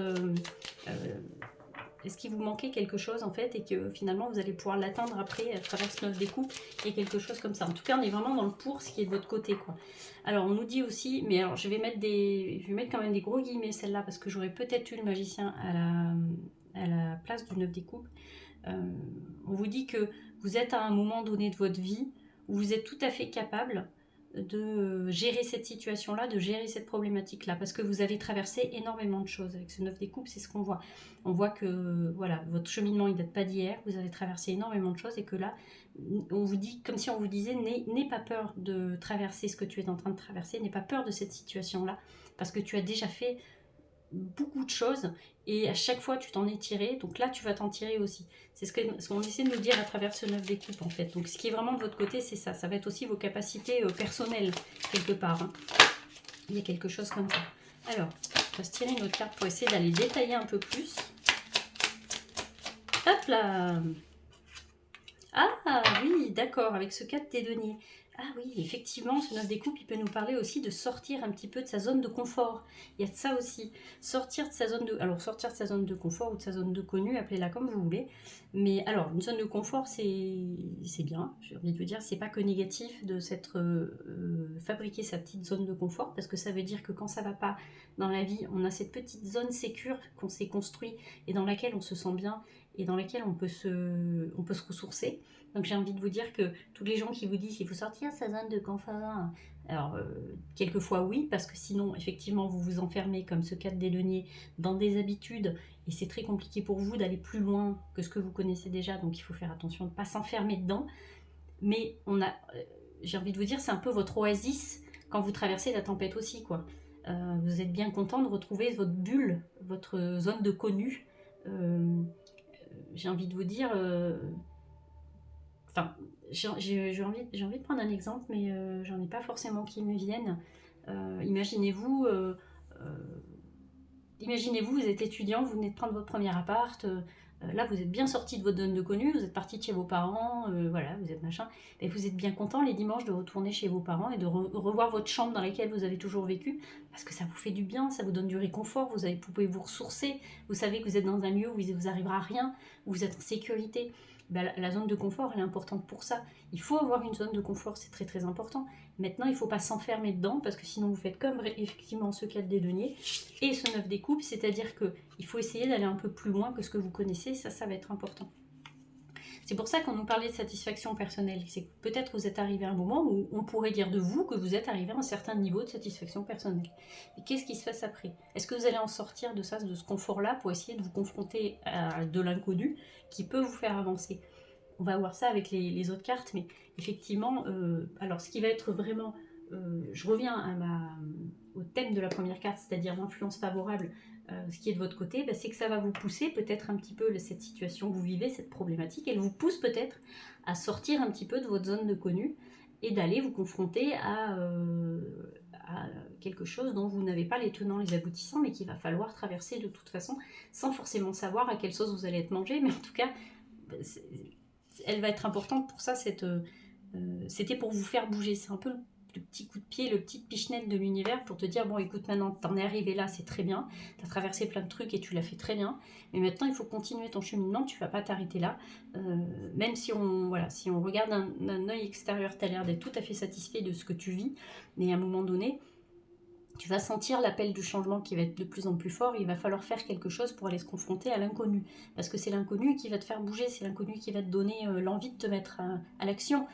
est-ce qu'il vous manquait quelque chose en fait et que finalement vous allez pouvoir l'atteindre après à travers ce 9 des coupes et quelque chose comme ça. En tout cas on est vraiment dans le pour, ce qui est de votre côté quoi. Alors on nous dit aussi, mais alors je vais mettre quand même des gros guillemets celle-là parce que j'aurais peut-être eu le magicien à la place du 9 des coupes. On vous dit que vous êtes à un moment donné de votre vie où vous êtes tout à fait capable de gérer cette situation-là, de gérer cette problématique-là, parce que vous avez traversé énormément de choses. Avec ce 9 des coupes, c'est ce qu'on voit. On voit que voilà, votre cheminement, il ne date pas d'hier, vous avez traversé énormément de choses, et que là, on vous dit, comme si on vous disait, n'aie pas peur de traverser ce que tu es en train de traverser, n'aie pas peur de cette situation-là, parce que tu as déjà fait beaucoup de choses, et à chaque fois, tu t'en es tiré, donc là, tu vas t'en tirer aussi. C'est ce qu'on essaie de nous dire à travers ce 9 des coupes, en fait. Donc, ce qui est vraiment de votre côté, c'est ça. Ça va être aussi vos capacités personnelles, quelque part. Hein. Il y a quelque chose comme ça. Alors, on va se tirer une autre carte pour essayer d'aller détailler un peu plus. Hop là! Ah oui, d'accord, avec ce 4 des deniers. Ah oui, effectivement, ce 9 des coupes, il peut nous parler aussi de sortir un petit peu de sa zone de confort. Il y a de ça aussi. Sortir de sa zone de... Alors, sortir de sa zone de confort ou de sa zone de connu, appelez-la comme vous voulez. Mais alors, une zone de confort, c'est bien. J'ai envie de vous dire, c'est pas que négatif de s'être fabriquer sa petite zone de confort, parce que ça veut dire que quand ça va pas dans la vie, on a cette petite zone sécure qu'on s'est construit et dans laquelle on se sent bien et dans laquelle on peut se ressourcer. Donc j'ai envie de vous dire que tous les gens qui vous disent qu'il faut sortir de sa zone de confort, alors quelquefois oui, parce que sinon effectivement vous vous enfermez comme ce cas de deniers dans des habitudes et c'est très compliqué pour vous d'aller plus loin que ce que vous connaissez déjà, donc il faut faire attention de ne pas s'enfermer dedans. Mais j'ai envie de vous dire, c'est un peu votre oasis quand vous traversez la tempête aussi, quoi. Vous êtes bien content de retrouver votre bulle, votre zone de connu. Euh, j'ai envie de vous dire, enfin, j'ai envie de prendre un exemple, mais j'en ai pas forcément qui me viennent. Imaginez-vous, imaginez-vous, vous êtes étudiant, vous venez de prendre votre premier appart, là vous êtes bien sorti de votre zone de connu, vous êtes parti de chez vos parents, voilà, vous êtes machin, et vous êtes bien content les dimanches de retourner chez vos parents et de revoir votre chambre dans laquelle vous avez toujours vécu, parce que ça vous fait du bien, ça vous donne du réconfort, vous pouvez vous ressourcer, vous savez que vous êtes dans un lieu où il vous arrivera rien, où vous êtes en sécurité. Ben, la zone de confort, elle est importante pour ça. Il faut avoir une zone de confort, c'est très très important. Maintenant, il ne faut pas s'enfermer dedans, parce que sinon vous faites comme effectivement ce cas des deniers et ce 9 des coupes, c'est-à-dire qu'il faut essayer d'aller un peu plus loin que ce que vous connaissez, ça va être important. C'est pour ça qu'on nous parlait de satisfaction personnelle, c'est que peut-être vous êtes arrivé à un moment où on pourrait dire de vous que vous êtes arrivé à un certain niveau de satisfaction personnelle. Mais qu'est-ce qui se passe après? Est-ce que vous allez en sortir de ça, de ce confort-là, pour essayer de vous confronter à de l'inconnu qui peut vous faire avancer? On va voir ça avec les autres cartes, mais effectivement, alors ce qui va être vraiment... je reviens au thème de la première carte, c'est-à-dire l'influence favorable, ce qui est de votre côté, bah, c'est que ça va vous pousser peut-être un petit peu cette situation que vous vivez, cette problématique, elle vous pousse peut-être à sortir un petit peu de votre zone de connu et d'aller vous confronter à quelque chose dont vous n'avez pas les tenants, les aboutissants, mais qu'il va falloir traverser de toute façon, sans forcément savoir à quelle sauce vous allez être mangé, mais en tout cas, elle va être importante pour ça, c'était pour vous faire bouger, c'est un peu le petit coup de pied, le petit pichenette de l'univers pour te dire, bon écoute, maintenant t'en es arrivé là, c'est très bien, t'as traversé plein de trucs et tu l'as fait très bien, mais maintenant il faut continuer ton cheminement, tu vas pas t'arrêter là, même si on regarde d'un œil extérieur, t'as l'air d'être tout à fait satisfait de ce que tu vis, mais à un moment donné, tu vas sentir l'appel du changement qui va être de plus en plus fort, il va falloir faire quelque chose pour aller se confronter à l'inconnu, parce que c'est l'inconnu qui va te faire bouger, c'est l'inconnu qui va te donner l'envie de te mettre à l'action,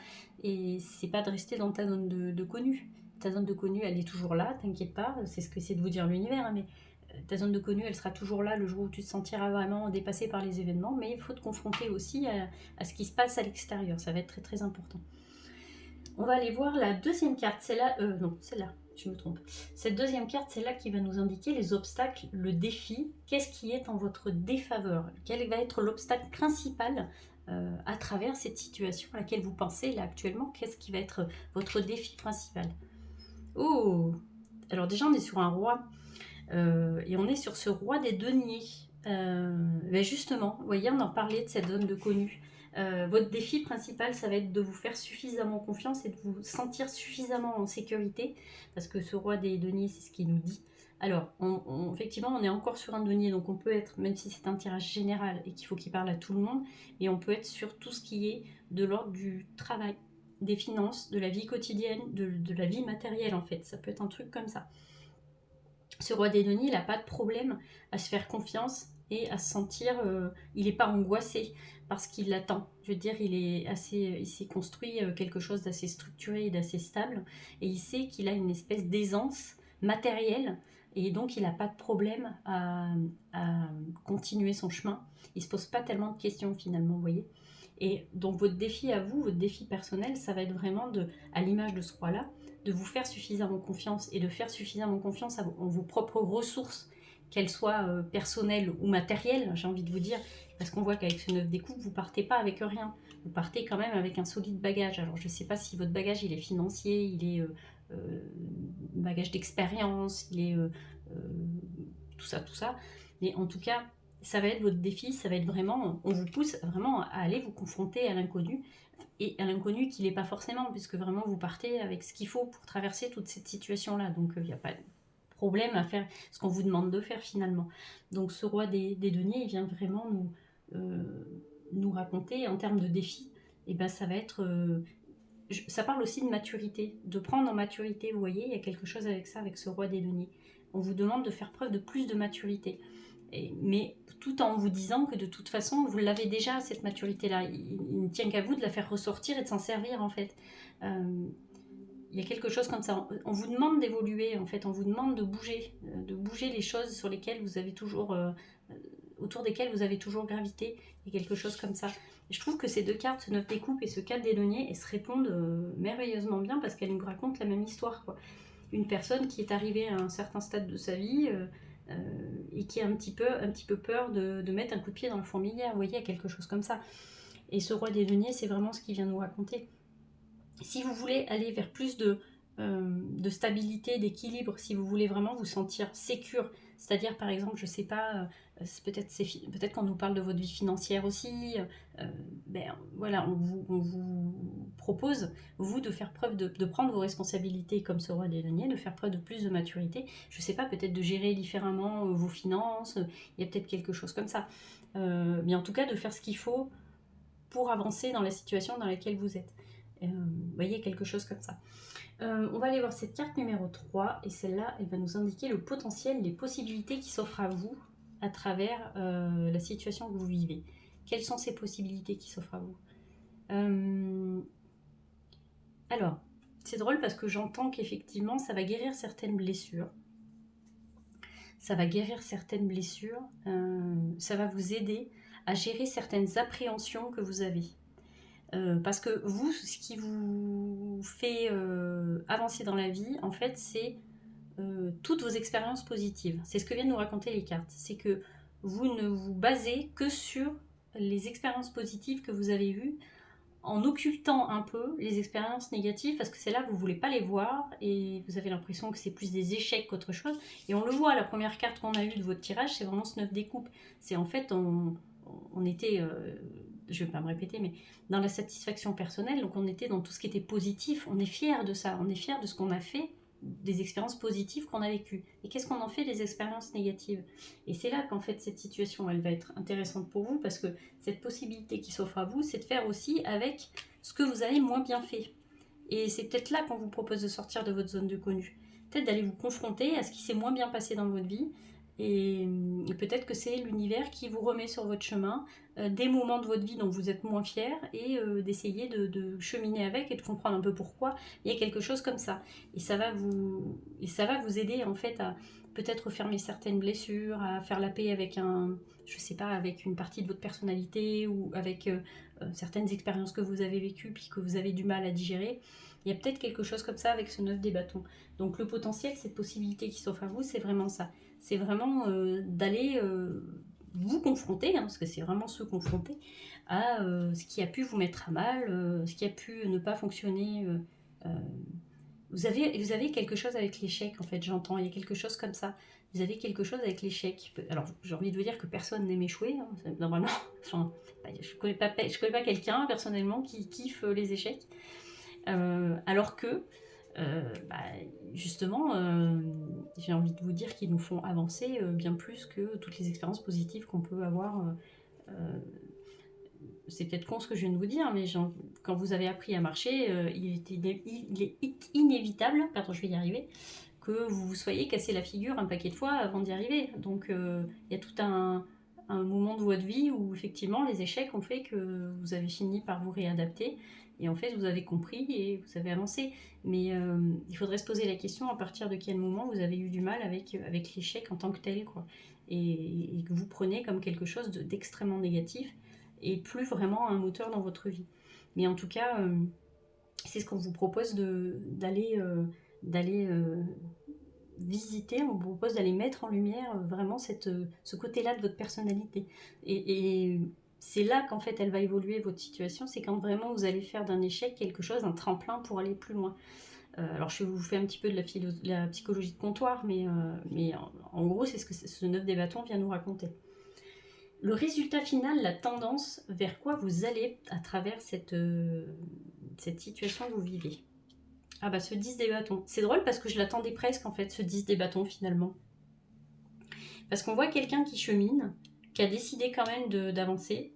et c'est pas de rester dans ta zone de connu. Ta zone de connu, elle est toujours là, t'inquiète pas, c'est ce que c'est de vous dire l'univers, hein, mais ta zone de connu, elle sera toujours là le jour où tu te sentiras vraiment dépassé par les événements, mais il faut te confronter aussi à ce qui se passe à l'extérieur, ça va être très très important. On va aller voir la deuxième carte, celle-là, non, celle-là, je me trompe. Cette deuxième carte, c'est là qui va nous indiquer les obstacles, le défi, qu'est-ce qui est en votre défaveur, quel va être l'obstacle principal à travers cette situation à laquelle vous pensez là actuellement, qu'est-ce qui va être votre défi principal. Oh, alors déjà on est sur un roi, et on est sur ce roi des deniers. Ben justement, vous voyez, on en parlait de cette zone de connu. Votre défi principal, ça va être de vous faire suffisamment confiance et de vous sentir suffisamment en sécurité, parce que ce roi des deniers, c'est ce qu'il nous dit. Alors, effectivement, on est encore sur un denier, donc on peut être, même si c'est un tirage général et qu'il faut qu'il parle à tout le monde, et on peut être sur tout ce qui est de l'ordre du travail, des finances, de la vie quotidienne, de la vie matérielle en fait. Ça peut être un truc comme ça. Ce roi des deniers, il n'a pas de problème à se faire confiance et à se sentir, il n'est pas angoissé parce qu'il l'attend. Je veux dire, il s'est construit quelque chose d'assez structuré et d'assez stable, et il sait qu'il a une espèce d'aisance matérielle, et donc il n'a pas de problème à continuer son chemin. Il se pose pas tellement de questions finalement, vous voyez. Et donc votre défi à vous, votre défi personnel, ça va être vraiment à l'image de ce roi-là, de vous faire suffisamment confiance et de faire suffisamment confiance en vos propres ressources, qu'elles soient personnelles ou matérielles, j'ai envie de vous dire, parce qu'on voit qu'avec ce 9 des coupes, vous partez pas avec rien, vous partez quand même avec un solide bagage. Alors je ne sais pas si votre bagage il est financier, il est bagage d'expérience, il est tout ça, mais en tout cas, ça va être votre défi, ça va être vraiment, on vous pousse vraiment à aller vous confronter à l'inconnu, et à l'inconnu qu'il n'est pas forcément, puisque vraiment vous partez avec ce qu'il faut pour traverser toute cette situation-là. Donc il n'y a pas de problème à faire ce qu'on vous demande de faire finalement. Donc ce roi des deniers, il vient vraiment nous raconter en termes de défi, et ben ça va être... ça parle aussi de maturité, de prendre en maturité, vous voyez, il y a quelque chose avec ça, avec ce roi des deniers. On vous demande de faire preuve de plus de maturité. Mais tout en vous disant que de toute façon, vous l'avez déjà, cette maturité-là. Il ne tient qu'à vous de la faire ressortir et de s'en servir, en fait. Il y a quelque chose comme ça. On vous demande d'évoluer, en fait. On vous demande de bouger les choses sur lesquelles vous avez toujours... autour desquelles vous avez toujours gravité. Il y a quelque chose comme ça. Et je trouve que ces deux cartes, ce 9 des coupes et ce 4 des deniers, elles se répondent merveilleusement bien parce qu'elles nous racontent la même histoire, quoi. Une personne qui est arrivée à un certain stade de sa vie... et qui a un petit peu peur de mettre un coup de pied dans le fourmilière, vous voyez, quelque chose comme ça. Et ce roi des deniers, c'est vraiment ce qu'il vient nous raconter. Si vous voulez aller vers plus de stabilité, d'équilibre, si vous voulez vraiment vous sentir sécure, c'est-à-dire par exemple, je sais pas, peut-être qu'on nous parle de votre vie financière aussi, ben voilà, on vous propose, vous, de faire preuve de prendre vos responsabilités comme ce roi des deniers, de faire preuve de plus de maturité, je sais pas, peut-être de gérer différemment vos finances, il y a peut-être quelque chose comme ça, mais en tout cas de faire ce qu'il faut pour avancer dans la situation dans laquelle vous êtes. Vous voyez, quelque chose comme ça. On va aller voir cette carte numéro 3, et celle-là, elle va nous indiquer le potentiel, les possibilités qui s'offrent à vous à travers la situation que vous vivez. Quelles sont ces possibilités qui s'offrent à vous? Alors, c'est drôle parce que j'entends qu'effectivement, ça va guérir certaines blessures. Ça va guérir certaines blessures. Ça va vous aider à gérer certaines appréhensions que vous avez. Parce que vous, ce qui vous fait avancer dans la vie, en fait, c'est toutes vos expériences positives. C'est ce que viennent nous raconter les cartes. C'est que vous ne vous basez que sur les expériences positives que vous avez eues, en occultant un peu les expériences négatives, parce que c'est là que vous ne voulez pas les voir, et vous avez l'impression que c'est plus des échecs qu'autre chose. Et on le voit, la première carte qu'on a eue de votre tirage, c'est vraiment ce 9 des coupes. C'est en fait, on était... je ne vais pas me répéter, mais dans la satisfaction personnelle, donc on était dans tout ce qui était positif, on est fiers de ça, on est fiers de ce qu'on a fait, des expériences positives qu'on a vécues. Et qu'est-ce qu'on en fait des expériences négatives? Et c'est là qu'en fait cette situation, elle va être intéressante pour vous, parce que cette possibilité qui s'offre à vous, c'est de faire aussi avec ce que vous avez moins bien fait. Et c'est peut-être là qu'on vous propose de sortir de votre zone de connu. Peut-être d'aller vous confronter à ce qui s'est moins bien passé dans votre vie, et peut-être que c'est l'univers qui vous remet sur votre chemin des moments de votre vie dont vous êtes moins fiers, et d'essayer de cheminer avec et de comprendre un peu pourquoi il y a quelque chose comme ça. Et ça va vous aider en fait à peut-être fermer certaines blessures, à faire la paix avec je sais pas, avec une partie de votre personnalité, ou avec certaines expériences que vous avez vécues puis que vous avez du mal à digérer. Il y a peut-être quelque chose comme ça avec ce 9 des bâtons. Donc le potentiel, cette possibilité qui s'offre à vous, c'est vraiment ça. C'est vraiment d'aller vous confronter, parce que c'est vraiment se confronter à ce qui a pu vous mettre à mal, ce qui a pu ne pas fonctionner. Vous avez quelque chose avec l'échec, en fait, j'entends, il y a quelque chose comme ça. Vous avez quelque chose avec l'échec. Alors, j'ai envie de vous dire que personne n'aime échouer, normalement. Enfin, je connais pas quelqu'un, personnellement, qui kiffe les échecs. Alors que, bah, justement, j'ai envie de vous dire qu'ils nous font avancer bien plus que toutes les expériences positives qu'on peut avoir. C'est peut-être con ce que je viens de vous dire, mais quand vous avez appris à marcher, il est inévitable, pardon, je vais y arriver, que vous vous soyez cassé la figure un paquet de fois avant d'y arriver. Donc il y a tout un moment de votre vie où effectivement les échecs ont fait que vous avez fini par vous réadapter, et en fait vous avez compris et vous avez avancé. Mais il faudrait se poser la question à partir de quel moment vous avez eu du mal avec l'échec en tant que tel, quoi. Et que vous prenez comme quelque chose d'extrêmement négatif et plus vraiment un moteur dans votre vie. Mais en tout cas, c'est ce qu'on vous propose d'aller visiter, on vous propose d'aller mettre en lumière vraiment ce côté-là de votre personnalité. Et c'est là qu'en fait elle va évoluer votre situation, c'est quand vraiment vous allez faire d'un échec quelque chose, un tremplin pour aller plus loin. Alors je vous fais un petit peu de la psychologie de comptoir, mais en gros c'est ce que ce 9 des bâtons vient nous raconter. Le résultat final, la tendance vers quoi vous allez à travers cette situation que vous vivez. Ah bah ce 10 des bâtons. C'est drôle parce que je l'attendais presque en fait, ce 10 des bâtons finalement. Parce qu'on voit quelqu'un qui chemine, qui a décidé quand même d'avancer,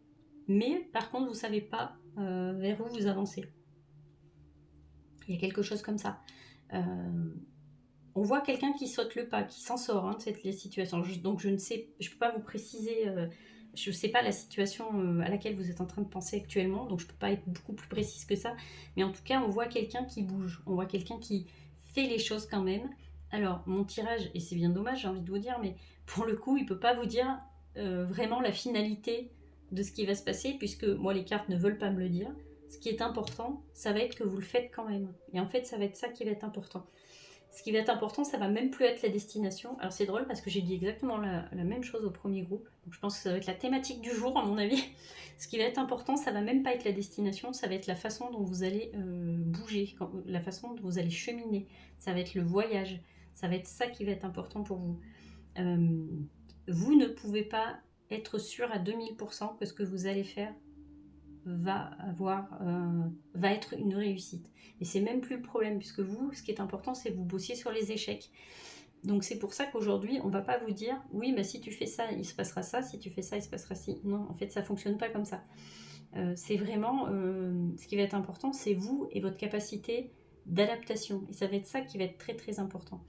mais par contre vous ne savez pas vers où vous avancez. Il y a quelque chose comme ça. On voit quelqu'un qui saute le pas, qui s'en sort de cette situation. Donc je ne sais, je ne peux pas vous préciser, je ne sais pas la situation à laquelle vous êtes en train de penser actuellement, donc je ne peux pas être beaucoup plus précise que ça. Mais en tout cas, on voit quelqu'un qui bouge, on voit quelqu'un qui fait les choses quand même. Alors, mon tirage, et c'est bien dommage, j'ai envie de vous dire, mais pour le coup, il ne peut pas vous dire vraiment la finalité de ce qui va se passer, puisque moi, les cartes ne veulent pas me le dire. Ce qui est important, ça va être que vous le faites quand même. Et en fait, ça va être ça qui va être important. Ce qui va être important, ça va même plus être la destination. Alors c'est drôle parce que j'ai dit exactement la même chose au premier groupe. Donc je pense que ça va être la thématique du jour à mon avis. Ce qui va être important, ça va même pas être la destination, ça va être la façon dont vous allez bouger, la façon dont vous allez cheminer. Ça va être le voyage. Ça va être ça qui va être important pour vous. Vous ne pouvez pas être sûr à 2000% que ce que vous allez faire va être une réussite. Et c'est même plus le problème, puisque vous, ce qui est important, c'est que vous bossiez sur les échecs. Donc c'est pour ça qu'aujourd'hui, on va pas vous dire, oui, bah, si tu fais ça, il se passera ça, si tu fais ça, il se passera ci. Non, en fait, ça fonctionne pas comme ça. C'est vraiment, ce qui va être important, c'est vous et votre capacité d'adaptation. Et ça va être ça qui va être très très important.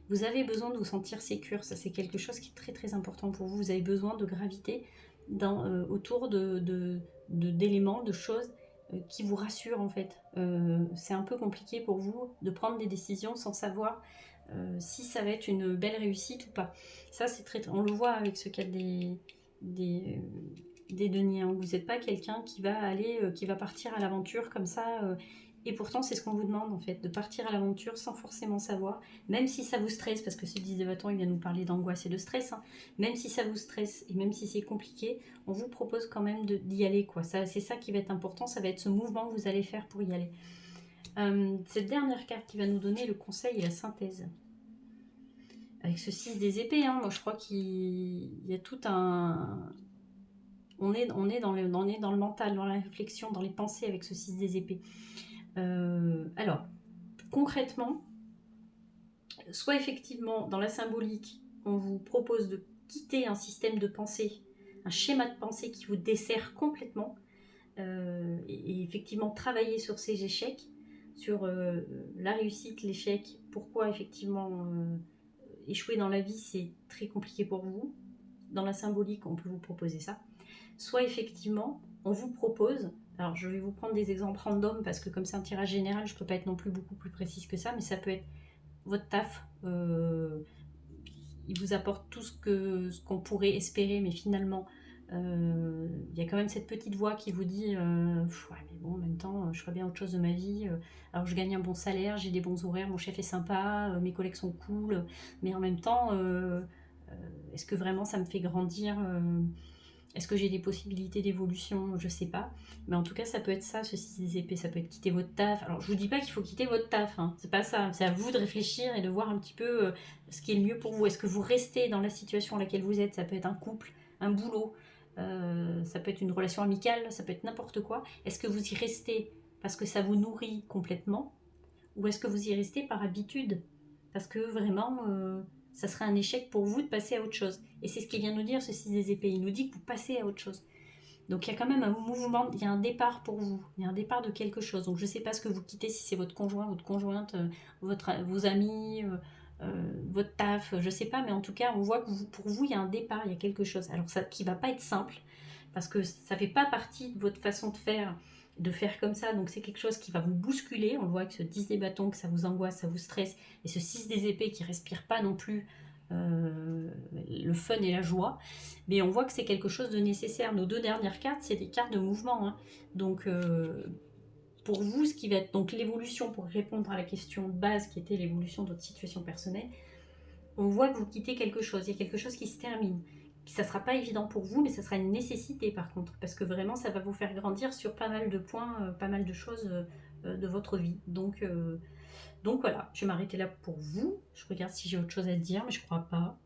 Vous avez besoin de vous sentir sécure, ça c'est quelque chose qui est très très important pour vous. Vous avez besoin de graviter autour d'éléments, de choses qui vous rassurent en fait. C'est un peu compliqué pour vous de prendre des décisions sans savoir si ça va être une belle réussite ou pas. Ça c'est on le voit avec ce cas des deniers. Hein. Vous n'êtes pas quelqu'un qui va qui va partir à l'aventure comme ça. Et pourtant, c'est ce qu'on vous demande en fait, de partir à l'aventure sans forcément savoir, même si ça vous stresse, parce que ce 10 des bâtons, il vient nous parler d'angoisse et de stress. Hein. Même si ça vous stresse et même si c'est compliqué, on vous propose quand même d'y aller. C'est ça qui va être important, ça va être ce mouvement que vous allez faire pour y aller. Cette dernière carte qui va nous donner le conseil et la synthèse. Avec ce 6 des épées, moi je crois qu'il y a tout un... On est dans le mental, dans la réflexion, dans les pensées avec ce 6 des épées. Alors, concrètement, soit effectivement, dans la symbolique, on vous propose de quitter un système de pensée, un schéma de pensée qui vous dessert complètement, et effectivement travailler sur ces échecs, sur la réussite, l'échec, pourquoi effectivement échouer dans la vie c'est très compliqué pour vous. Dans la symbolique, on peut vous proposer ça. Soit effectivement, on vous propose, alors je vais vous prendre des exemples random parce que comme c'est un tirage général, je ne peux pas être non plus beaucoup plus précise que ça, mais ça peut être votre taf, il vous apporte tout ce qu'on pourrait espérer, mais finalement, il y a quand même cette petite voix qui vous dit ouais, mais bon, en même temps, je ferais bien autre chose de ma vie. Alors, je gagne un bon salaire, j'ai des bons horaires, mon chef est sympa, mes collègues sont cool, mais en même temps, est-ce que vraiment ça me fait grandir est-ce que j'ai des possibilités d'évolution? Je sais pas. Mais en tout cas, ça peut être ça, ce 6 des épées. Ça peut être quitter votre taf. Alors, je vous dis pas qu'il faut quitter votre taf. Hein. C'est pas ça. C'est à vous de réfléchir et de voir un petit peu ce qui est le mieux pour vous. Est-ce que vous restez dans la situation à laquelle vous êtes? Ça peut être un couple, un boulot. Ça peut être une relation amicale. Ça peut être n'importe quoi. Est-ce que vous y restez parce que ça vous nourrit complètement? Ou est-ce que vous y restez par habitude? Parce que vraiment, ça serait un échec pour vous de passer à autre chose. Et c'est ce qu'il vient nous dire, ce 6 des épées. Il nous dit que vous passez à autre chose. Donc il y a quand même un mouvement, il y a un départ pour vous. Il y a un départ de quelque chose. Donc je ne sais pas ce que vous quittez, si c'est votre conjoint, votre conjointe, vos amis, votre taf, je ne sais pas. Mais en tout cas, on voit que pour vous, il y a un départ, il y a quelque chose. Alors ça qui ne va pas être simple, parce que ça ne fait pas partie de votre façon de faire comme ça, donc c'est quelque chose qui va vous bousculer. On le voit avec ce 10 des bâtons, que ça vous angoisse, ça vous stresse, et ce 6 des épées qui respire pas non plus le fun et la joie, mais on voit que c'est quelque chose de nécessaire. Nos deux dernières cartes, c'est des cartes de mouvement, hein. Donc pour vous, ce qui va être donc l'évolution, pour répondre à la question de base qui était l'évolution de votre situation personnelle, on voit que vous quittez quelque chose, il y a quelque chose qui se termine. Ça ne sera pas évident pour vous, mais ça sera une nécessité par contre, parce que vraiment ça va vous faire grandir sur pas mal de points, pas mal de choses de votre vie. Donc voilà, je vais m'arrêter là pour vous. Je regarde si j'ai autre chose à dire, mais je crois pas.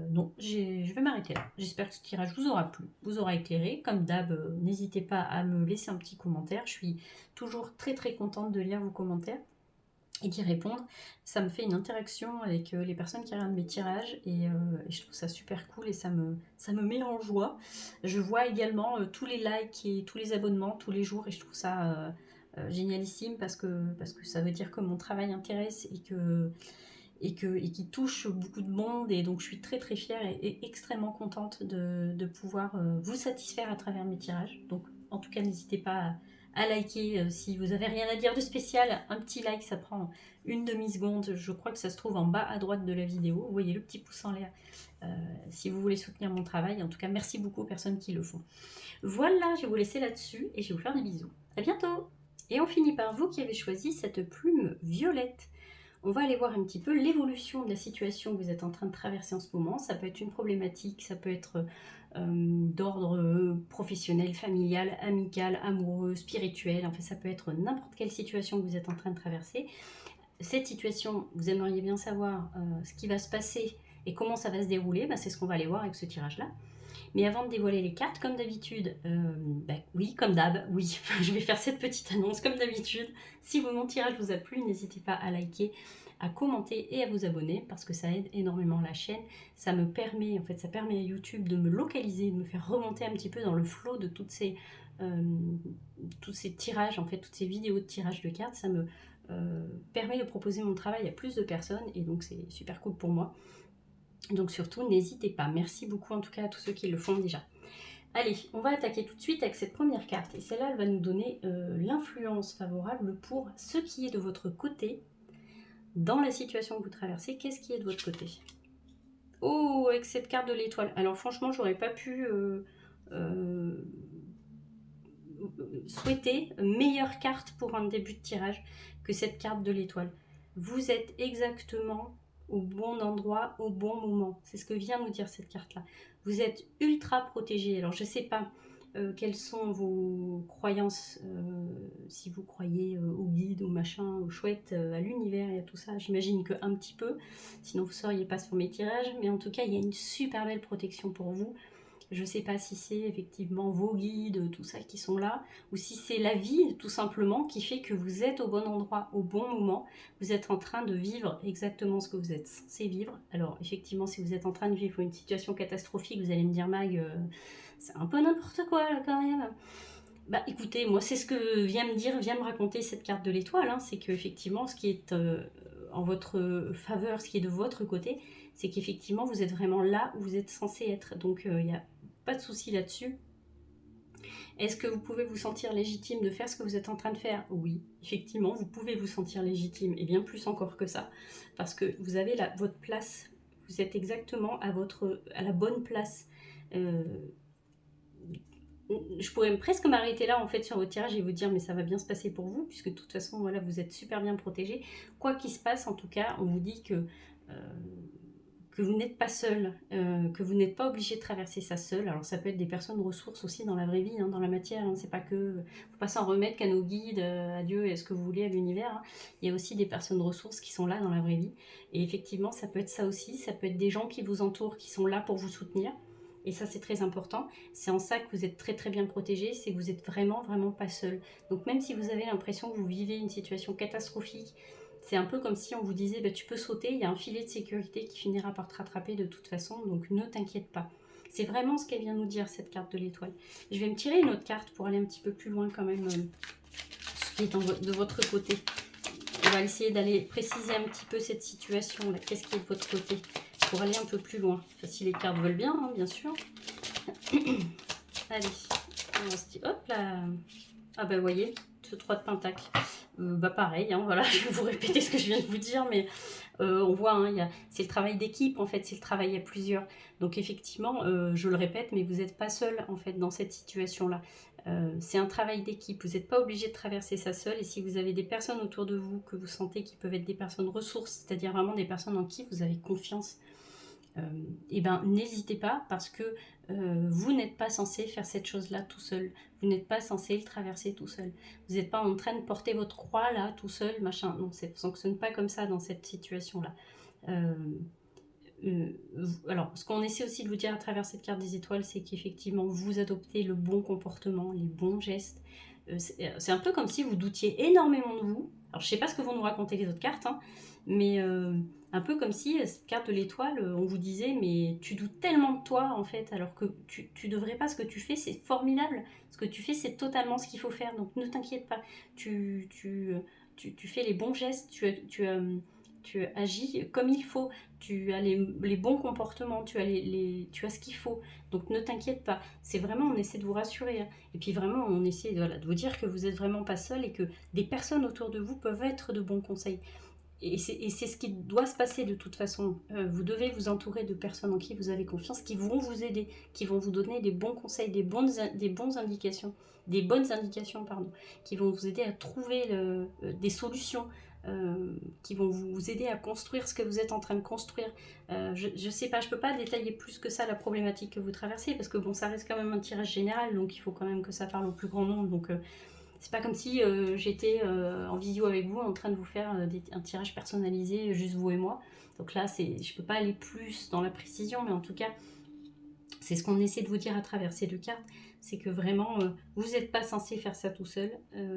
Donc je vais m'arrêter là. J'espère que ce tirage vous aura plu, vous aura éclairé. Comme d'hab, n'hésitez pas à me laisser un petit commentaire. Je suis toujours très très contente de lire vos commentaires et d'y répondre. Ça me fait une interaction avec les personnes qui regardent mes tirages et je trouve ça super cool et ça me met en joie. Je vois également tous les likes et tous les abonnements tous les jours et je trouve ça génialissime parce que ça veut dire que mon travail intéresse et qui touche beaucoup de monde, et donc je suis très très fière et extrêmement contente de pouvoir vous satisfaire à travers mes tirages. Donc en tout cas n'hésitez pas à liker si vous avez rien à dire de spécial. Un petit like, ça prend une demi-seconde, je crois que ça se trouve en bas à droite de la vidéo, vous voyez le petit pouce en l'air si vous voulez soutenir mon travail. En tout cas merci beaucoup aux personnes qui le font. Voilà, je vais vous laisser là-dessus et je vais vous faire des bisous. À bientôt. Et on finit par vous qui avez choisi cette plume violette. On va aller voir un petit peu l'évolution de la situation que vous êtes en train de traverser en ce moment. Ça peut être une problématique, ça peut être d'ordre professionnel, familial, amical, amoureux, spirituel. Enfin, ça peut être n'importe quelle situation que vous êtes en train de traverser. Cette situation, vous aimeriez bien savoir ce qui va se passer et comment ça va se dérouler. C'est ce qu'on va aller voir avec ce tirage-là. Mais avant de dévoiler les cartes, comme d'habitude, oui, comme d'hab, oui, je vais faire cette petite annonce comme d'habitude. Si mon tirage vous a plu, n'hésitez pas à liker, à commenter et à vous abonner parce que ça aide énormément la chaîne. Ça me permet, en fait, ça permet à YouTube de me localiser, de me faire remonter un petit peu dans le flot de tous ces tirages, en fait, toutes ces vidéos de tirage de cartes. Ça me permet de proposer mon travail à plus de personnes et donc c'est super cool pour moi. Donc surtout, n'hésitez pas. Merci beaucoup en tout cas à tous ceux qui le font déjà. Allez, on va attaquer tout de suite avec cette première carte. Et celle-là, elle va nous donner l'influence favorable pour ce qui est de votre côté. Dans la situation que vous traversez, qu'est-ce qui est de votre côté? Oh, avec cette carte de l'étoile. Alors franchement, j'aurais pas pu souhaiter meilleure carte pour un début de tirage que cette carte de l'étoile. Vous êtes exactement au bon endroit, au bon moment. C'est ce que vient nous dire cette carte-là. Vous êtes ultra protégé. Alors, je ne sais pas quelles sont vos croyances, si vous croyez au guide, au machin, au chouette, à l'univers et à tout ça. J'imagine qu'un petit peu, sinon vous ne seriez pas sur mes tirages. Mais en tout cas, il y a une super belle protection pour vous. Je ne sais pas si c'est effectivement vos guides, tout ça qui sont là, ou si c'est la vie tout simplement qui fait que vous êtes au bon endroit, au bon moment. Vous êtes en train de vivre exactement ce que vous êtes censé vivre. Alors effectivement, si vous êtes en train de vivre une situation catastrophique, vous allez me dire, Mag, c'est un peu n'importe quoi là quand même. Bah écoutez, moi c'est ce que vient me raconter cette carte de l'étoile, hein. C'est que effectivement ce qui est en votre faveur, ce qui est de votre côté, c'est qu'effectivement vous êtes vraiment là où vous êtes censé être. Donc il n'y a pas de souci là-dessus. Est-ce que vous pouvez vous sentir légitime de faire ce que vous êtes en train de faire? Oui, effectivement, vous pouvez vous sentir légitime, et bien plus encore que ça, parce que vous avez votre place, vous êtes exactement à la bonne place. Je pourrais presque m'arrêter là en fait sur votre tirage et vous dire mais ça va bien se passer pour vous, puisque de toute façon voilà, vous êtes super bien protégé. Quoi qu'il se passe, en tout cas, on vous dit que vous n'êtes pas seul, que vous n'êtes pas obligé de traverser ça seul. Alors ça peut être des personnes ressources aussi dans la vraie vie, hein, dans la matière, hein. C'est pas que, faut pas s'en remettre qu'à nos guides, à Dieu et à ce que vous voulez, à l'univers, hein. Il y a aussi des personnes ressources qui sont là dans la vraie vie. Et effectivement, ça peut être ça aussi, ça peut être des gens qui vous entourent, qui sont là pour vous soutenir. Et ça, c'est très important. C'est en ça que vous êtes très très bien protégé, c'est que vous êtes vraiment vraiment pas seul. Donc même si vous avez l'impression que vous vivez une situation catastrophique, c'est un peu comme si on vous disait bah, tu peux sauter, il y a un filet de sécurité qui finira par te rattraper de toute façon, donc ne t'inquiète pas. C'est vraiment ce qu'elle vient nous dire, cette carte de l'étoile. Je vais me tirer une autre carte pour aller un petit peu plus loin quand même, ce qui est de votre côté. On va essayer d'aller préciser un petit peu cette situation-là. Qu'est-ce qui est de votre côté pour aller un peu plus loin. Enfin, si les cartes veulent bien, hein, bien sûr. Allez, on va se dire, hop là. Ah bah vous voyez, ce 3 de pentacle. Bah pareil, hein, voilà, je vais vous répéter ce que je viens de vous dire, mais on voit, hein, c'est le travail d'équipe, en fait, c'est le travail à plusieurs. Donc effectivement, je le répète, mais vous n'êtes pas seul, en fait, dans cette situation-là. C'est un travail d'équipe, vous n'êtes pas obligé de traverser ça seul, et si vous avez des personnes autour de vous que vous sentez qui peuvent être des personnes ressources, c'est-à-dire vraiment des personnes en qui vous avez confiance, et ben n'hésitez pas, parce que vous n'êtes pas censé faire cette chose-là tout seul. Vous n'êtes pas censé le traverser tout seul. Vous n'êtes pas en train de porter votre croix là tout seul, machin. Non, ça ne fonctionne pas comme ça dans cette situation-là. alors, ce qu'on essaie aussi de vous dire à travers cette carte des étoiles, c'est qu'effectivement, vous adoptez le bon comportement, les bons gestes. C'est un peu comme si vous doutiez énormément de vous. Alors, je sais pas ce que vont nous raconter les autres cartes, hein, mais un peu comme si, cette carte de l'étoile, on vous disait, mais tu doutes tellement de toi, en fait, alors que tu devrais pas, ce que tu fais, c'est formidable. Ce que tu fais, c'est totalement ce qu'il faut faire, donc ne t'inquiète pas. Tu fais les bons gestes, tu agis comme il faut, tu as les bons comportements, tu as ce qu'il faut. Donc ne t'inquiète pas. C'est vraiment, on essaie de vous rassurer, hein. Et puis vraiment, on essaie voilà, de vous dire que vous n'êtes vraiment pas seul et que des personnes autour de vous peuvent être de bons conseils. Et c'est ce qui doit se passer de toute façon. Vous devez vous entourer de personnes en qui vous avez confiance, qui vont vous aider, qui vont vous donner des bons conseils, des bonnes indications, pardon, qui vont vous aider à trouver des solutions, qui vont vous aider à construire ce que vous êtes en train de construire. Je sais pas, je peux pas détailler plus que ça la problématique que vous traversez, parce que bon, ça reste quand même un tirage général, donc il faut quand même que ça parle au plus grand nombre. Donc c'est pas comme si j'étais en visio avec vous en train de vous faire un tirage personnalisé, juste vous et moi. Donc là, je peux pas aller plus dans la précision, mais en tout cas, c'est ce qu'on essaie de vous dire à travers ces deux cartes, c'est que vraiment, vous n'êtes pas censé faire ça tout seul,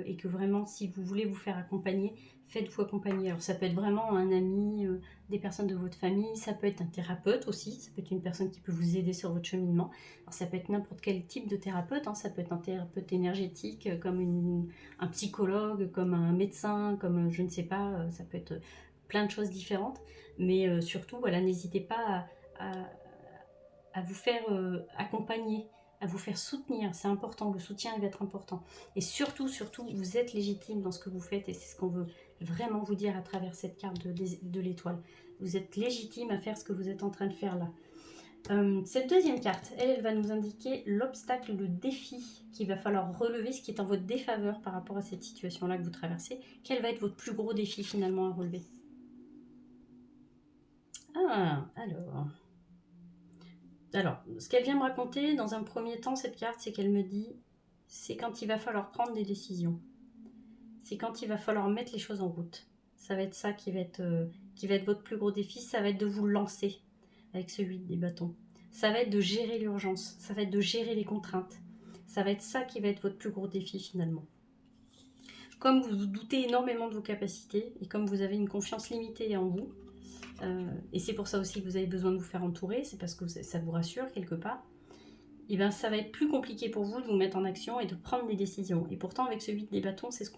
et que vraiment, si vous voulez vous faire accompagner, faites-vous accompagner. Alors ça peut être vraiment un ami, des personnes de votre famille, ça peut être un thérapeute aussi, ça peut être une personne qui peut vous aider sur votre cheminement. Alors ça peut être n'importe quel type de thérapeute, hein, ça peut être un thérapeute énergétique, comme un psychologue, comme un médecin, comme je ne sais pas, ça peut être plein de choses différentes. Mais surtout, voilà, n'hésitez pas à vous faire accompagner, à vous faire soutenir. C'est important, le soutien il va être important. Et surtout, surtout, vous êtes légitime dans ce que vous faites, et c'est ce qu'on veut vraiment vous dire à travers cette carte de l'étoile. Vous êtes légitime à faire ce que vous êtes en train de faire là. Cette deuxième carte, elle va nous indiquer l'obstacle, le défi qu'il va falloir relever, ce qui est en votre défaveur par rapport à cette situation-là que vous traversez. Quel va être votre plus gros défi finalement à relever? Ah, alors, ce qu'elle vient me raconter dans un premier temps, cette carte, c'est qu'elle me dit, c'est quand il va falloir prendre des décisions. C'est quand il va falloir mettre les choses en route. Ça va être ça qui va être votre plus gros défi, ça va être de vous lancer avec ce 8 des bâtons. Ça va être de gérer l'urgence, ça va être de gérer les contraintes. Ça va être ça qui va être votre plus gros défi finalement. Comme vous vous doutez énormément de vos capacités et comme vous avez une confiance limitée en vous, et c'est pour ça aussi que vous avez besoin de vous faire entourer, c'est parce que ça vous rassure quelque part, et bien ça va être plus compliqué pour vous de vous mettre en action et de prendre des décisions. Et pourtant, avec ce 8 des bâtons, c'est ce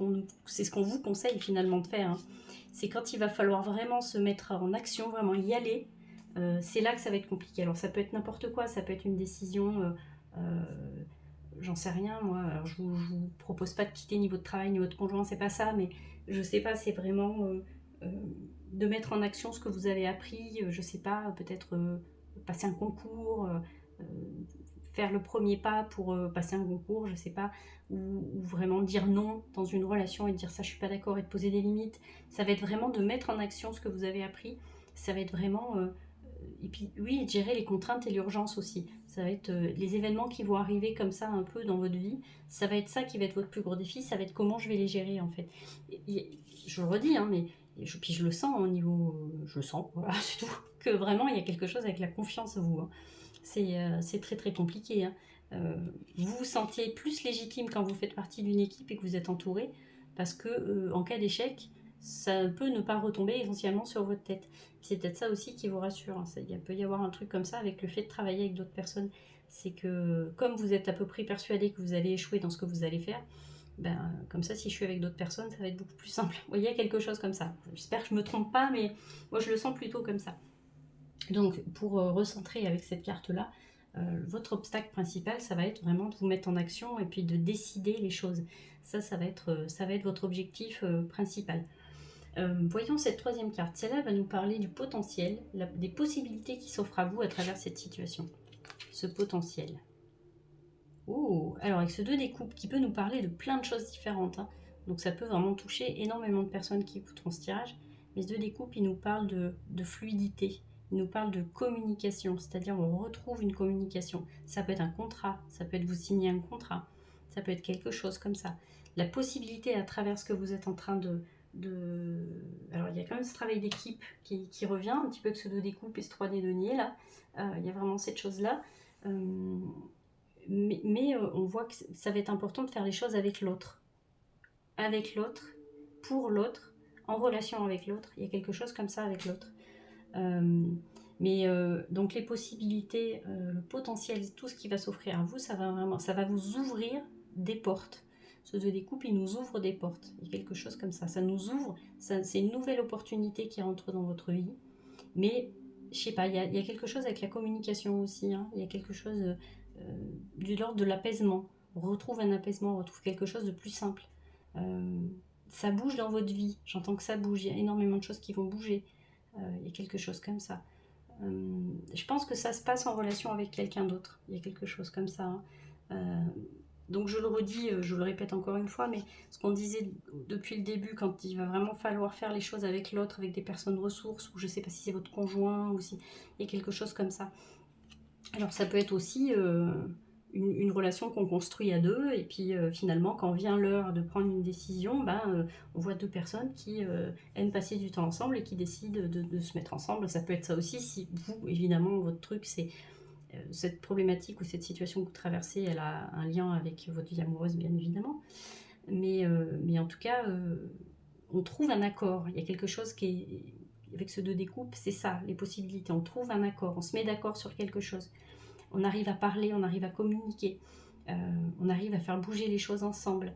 qu'on vous conseille finalement de faire, hein. C'est quand il va falloir vraiment se mettre en action, vraiment y aller, c'est là que ça va être compliqué. Alors ça peut être n'importe quoi, ça peut être une décision, j'en sais rien moi, alors je vous propose pas de quitter ni votre travail ni votre conjoint, c'est pas ça, mais je sais pas, c'est vraiment euh, de mettre en action ce que vous avez appris, je sais pas, peut-être passer un concours, faire le premier pas pour passer un concours, je sais pas, ou vraiment dire non dans une relation et dire ça je suis pas d'accord et de poser des limites. Ça va être vraiment de mettre en action ce que vous avez appris, ça va être vraiment et puis oui, de gérer les contraintes et l'urgence aussi. Ça va être les événements qui vont arriver comme ça un peu dans votre vie, ça va être ça qui va être votre plus gros défi, ça va être comment je vais les gérer en fait. Je le redis, hein, mais puis je le sens au niveau, je le sens, voilà, c'est tout, que vraiment il y a quelque chose avec la confiance en vous, hein. C'est très très compliqué, hein. Vous vous sentiez plus légitime quand vous faites partie d'une équipe et que vous êtes entouré, parce que en cas d'échec, ça peut ne pas retomber essentiellement sur votre tête. C'est peut-être ça aussi qui vous rassure, hein. Il peut y avoir un truc comme ça avec le fait de travailler avec d'autres personnes. C'est que comme vous êtes à peu près persuadé que vous allez échouer dans ce que vous allez faire, ben, comme ça, si je suis avec d'autres personnes, ça va être beaucoup plus simple. Vous voyez, il y a quelque chose comme ça. J'espère que je ne me trompe pas, mais moi je le sens plutôt comme ça. Donc, pour recentrer avec cette carte-là, votre obstacle principal, ça va être vraiment de vous mettre en action et puis de décider les choses. Ça va être votre objectif principal. Voyons cette troisième carte. Celle-là va nous parler du potentiel, des possibilités qui s'offrent à vous à travers cette situation. Ce potentiel. Oh, alors avec ce 2 des coupes qui peut nous parler de plein de choses différentes, hein. Donc ça peut vraiment toucher énormément de personnes qui écouteront ce tirage. Mais ce 2 des coupes, il nous parle de fluidité, il nous parle de communication, c'est-à-dire on retrouve une communication. Ça peut être un contrat, ça peut être vous signer un contrat, ça peut être quelque chose comme ça. La possibilité à travers ce que vous êtes en train Alors il y a quand même ce travail d'équipe qui revient, un petit peu que ce 2 découpe et ce 3 deniers là. Il y a vraiment cette chose-là. Mais on voit que ça va être important de faire les choses avec l'autre. Avec l'autre, pour l'autre, en relation avec l'autre. Il y a quelque chose comme ça avec l'autre. Donc les possibilités, le potentiel, tout ce qui va s'offrir à vous, ça va vous ouvrir des portes. Ce 2 découpe, il nous ouvre des portes. Il y a quelque chose comme ça. Ça nous ouvre, c'est une nouvelle opportunité qui rentre dans votre vie. Mais, je sais pas, il y a quelque chose avec la communication aussi. Hein. Il y a quelque chose de l'ordre de l'apaisement. On retrouve un apaisement, on retrouve quelque chose de plus simple. Ça bouge dans votre vie. J'entends que ça bouge. Il y a énormément de choses qui vont bouger. Il y a quelque chose comme ça. Je pense que ça se passe en relation avec quelqu'un d'autre. Il y a quelque chose comme ça. Hein. Donc je le redis, je le répète encore une fois, mais ce qu'on disait depuis le début, quand il va vraiment falloir faire les choses avec l'autre, avec des personnes ressources, ou je ne sais pas si c'est votre conjoint, ou si il y a quelque chose comme ça. Alors ça peut être aussi une relation qu'on construit à deux, et puis finalement quand vient l'heure de prendre une décision, on voit 2 personnes qui aiment passer du temps ensemble et qui décident de se mettre ensemble. Ça peut être ça aussi, si vous, évidemment, votre truc c'est cette problématique ou cette situation que vous traversez, elle a un lien avec votre vie amoureuse, bien évidemment. Mais en tout cas, on trouve un accord. Il y a quelque chose qui est... Avec ce 2 découpe, c'est ça, les possibilités. On trouve un accord, on se met d'accord sur quelque chose. On arrive à parler, on arrive à communiquer. On arrive à faire bouger les choses ensemble.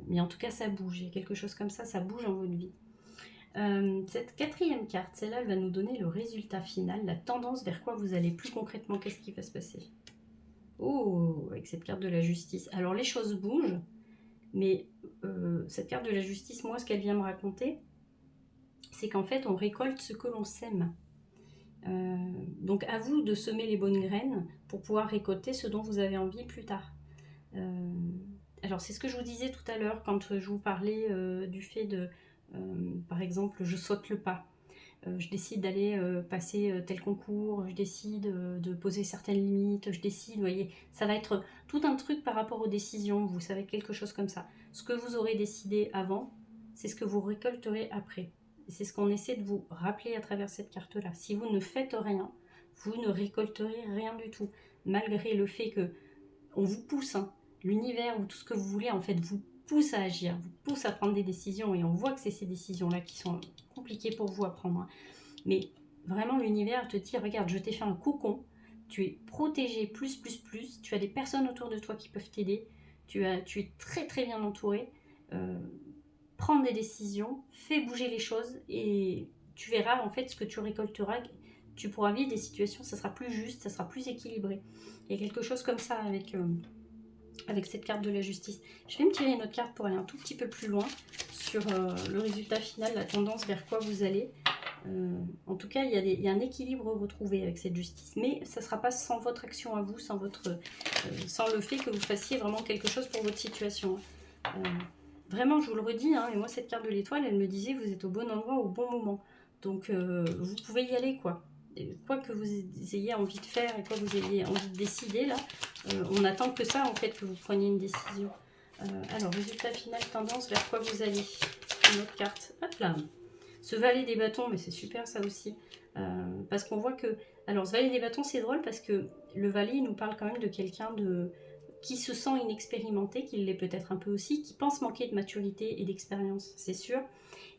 Mais en tout cas, ça bouge. Il y a quelque chose comme ça bouge dans votre vie. Cette 4e carte, celle-là, elle va nous donner le résultat final, la tendance vers quoi vous allez plus concrètement, qu'est-ce qui va se passer. Oh, avec cette carte de la justice. Alors les choses bougent, mais cette carte de la justice, moi, ce qu'elle vient me raconter, c'est qu'en fait, on récolte ce que l'on sème. Donc à vous de semer les bonnes graines pour pouvoir récolter ce dont vous avez envie plus tard. Alors c'est ce que je vous disais tout à l'heure quand je vous parlais du fait de... par exemple, je saute le pas. Je décide d'aller passer tel concours, je décide de poser certaines limites, je décide, vous voyez, ça va être tout un truc par rapport aux décisions, vous savez, quelque chose comme ça. Ce que vous aurez décidé avant, c'est ce que vous récolterez après. Et c'est ce qu'on essaie de vous rappeler à travers cette carte-là. Si vous ne faites rien, vous ne récolterez rien du tout. Malgré le fait que on vous pousse, hein, l'univers ou tout ce que vous voulez, en fait, vous pousse à agir, vous pousse à prendre des décisions, et on voit que c'est ces décisions-là qui sont compliquées pour vous à prendre. Hein. Mais vraiment, l'univers te dit, regarde, je t'ai fait un cocon, tu es protégé plus, tu as des personnes autour de toi qui peuvent t'aider, tu es très très bien entouré, prends des décisions, fais bouger les choses, et tu verras en fait ce que tu récolteras. Tu pourras vivre des situations, ça sera plus juste, ça sera plus équilibré. Il y a quelque chose comme ça avec cette carte de la justice. Je vais me tirer une autre carte pour aller un tout petit peu plus loin sur le résultat final, la tendance vers quoi vous allez. En tout cas, il y a un équilibre retrouvé avec cette justice, mais ça ne sera pas sans votre action à vous, sans le fait que vous fassiez vraiment quelque chose pour votre situation. Vraiment, je vous le redis, hein, et moi cette carte de l'étoile, elle me disait vous êtes au bon endroit au bon moment. Donc vous pouvez y aller, quoi. Et quoi que vous ayez envie de faire et quoi que vous ayez envie de décider, là, on attend que ça, en fait, que vous preniez une décision. Alors, résultat final, tendance, vers quoi vous allez. Une autre carte. Hop là. Ce valet des bâtons, mais c'est super ça aussi. Parce qu'on voit que... Alors, ce valet des bâtons, c'est drôle parce que le valet, il nous parle quand même de quelqu'un qui se sent inexpérimenté, qui l'est peut-être un peu aussi, qui pense manquer de maturité et d'expérience, c'est sûr.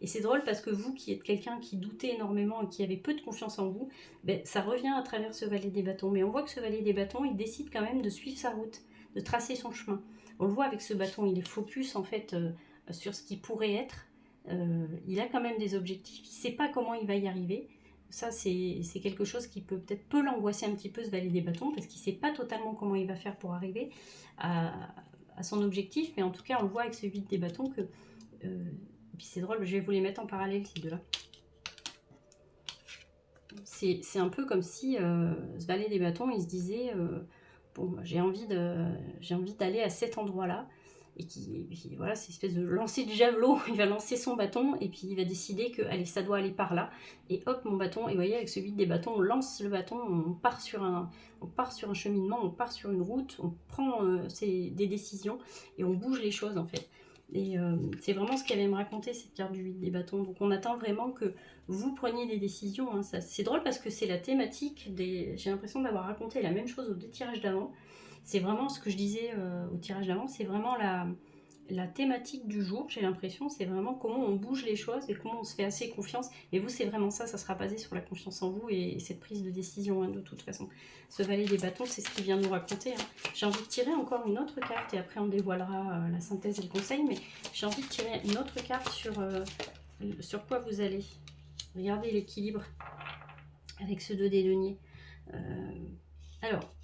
Et c'est drôle parce que vous, qui êtes quelqu'un qui doutait énormément et qui avait peu de confiance en vous, ça revient à travers ce valet des bâtons. Mais on voit que ce valet des bâtons, il décide quand même de suivre sa route, de tracer son chemin. On le voit avec ce bâton, il est focus en fait sur ce qui pourrait être. Il a quand même des objectifs, il ne sait pas comment il va y arriver. Ça, c'est quelque chose qui peut l'angoisser un petit peu, ce valet des bâtons, parce qu'il ne sait pas totalement comment il va faire pour arriver à son objectif. Mais en tout cas, on le voit avec ce 8 des bâtons que... puis c'est drôle, je vais vous les mettre en parallèle, ces deux-là. C'est un peu comme si ce valet des bâtons, il se disait bon, j'ai envie d'aller à cet endroit-là. Et puis voilà, c'est une espèce de lancer du javelot. Il va lancer son bâton et puis il va décider que allez, ça doit aller par là. Et hop, mon bâton. Et vous voyez, avec ce 8 des bâtons, on lance le bâton, on part sur un cheminement, on part sur une route, on prend des décisions et on bouge les choses en fait. Et c'est vraiment ce qu'elle vient me raconter, cette carte du 8 des bâtons. Donc on attend vraiment que vous preniez des décisions. Hein. C'est drôle parce que c'est la thématique des... J'ai l'impression d'avoir raconté la même chose aux 2 tirages d'avant. C'est vraiment ce que je disais au tirage d'avant, c'est vraiment la thématique du jour, j'ai l'impression, c'est vraiment comment on bouge les choses et comment on se fait assez confiance. Et vous, c'est vraiment ça, ça sera basé sur la confiance en vous et cette prise de décision, hein, de toute façon. Ce valet des bâtons, c'est ce qu'il vient nous raconter. Hein. J'ai envie de tirer encore une autre carte et après on dévoilera la synthèse et le conseil, mais j'ai envie de tirer une autre carte sur quoi vous allez. Regardez l'équilibre avec ce 2 des deniers. Alors,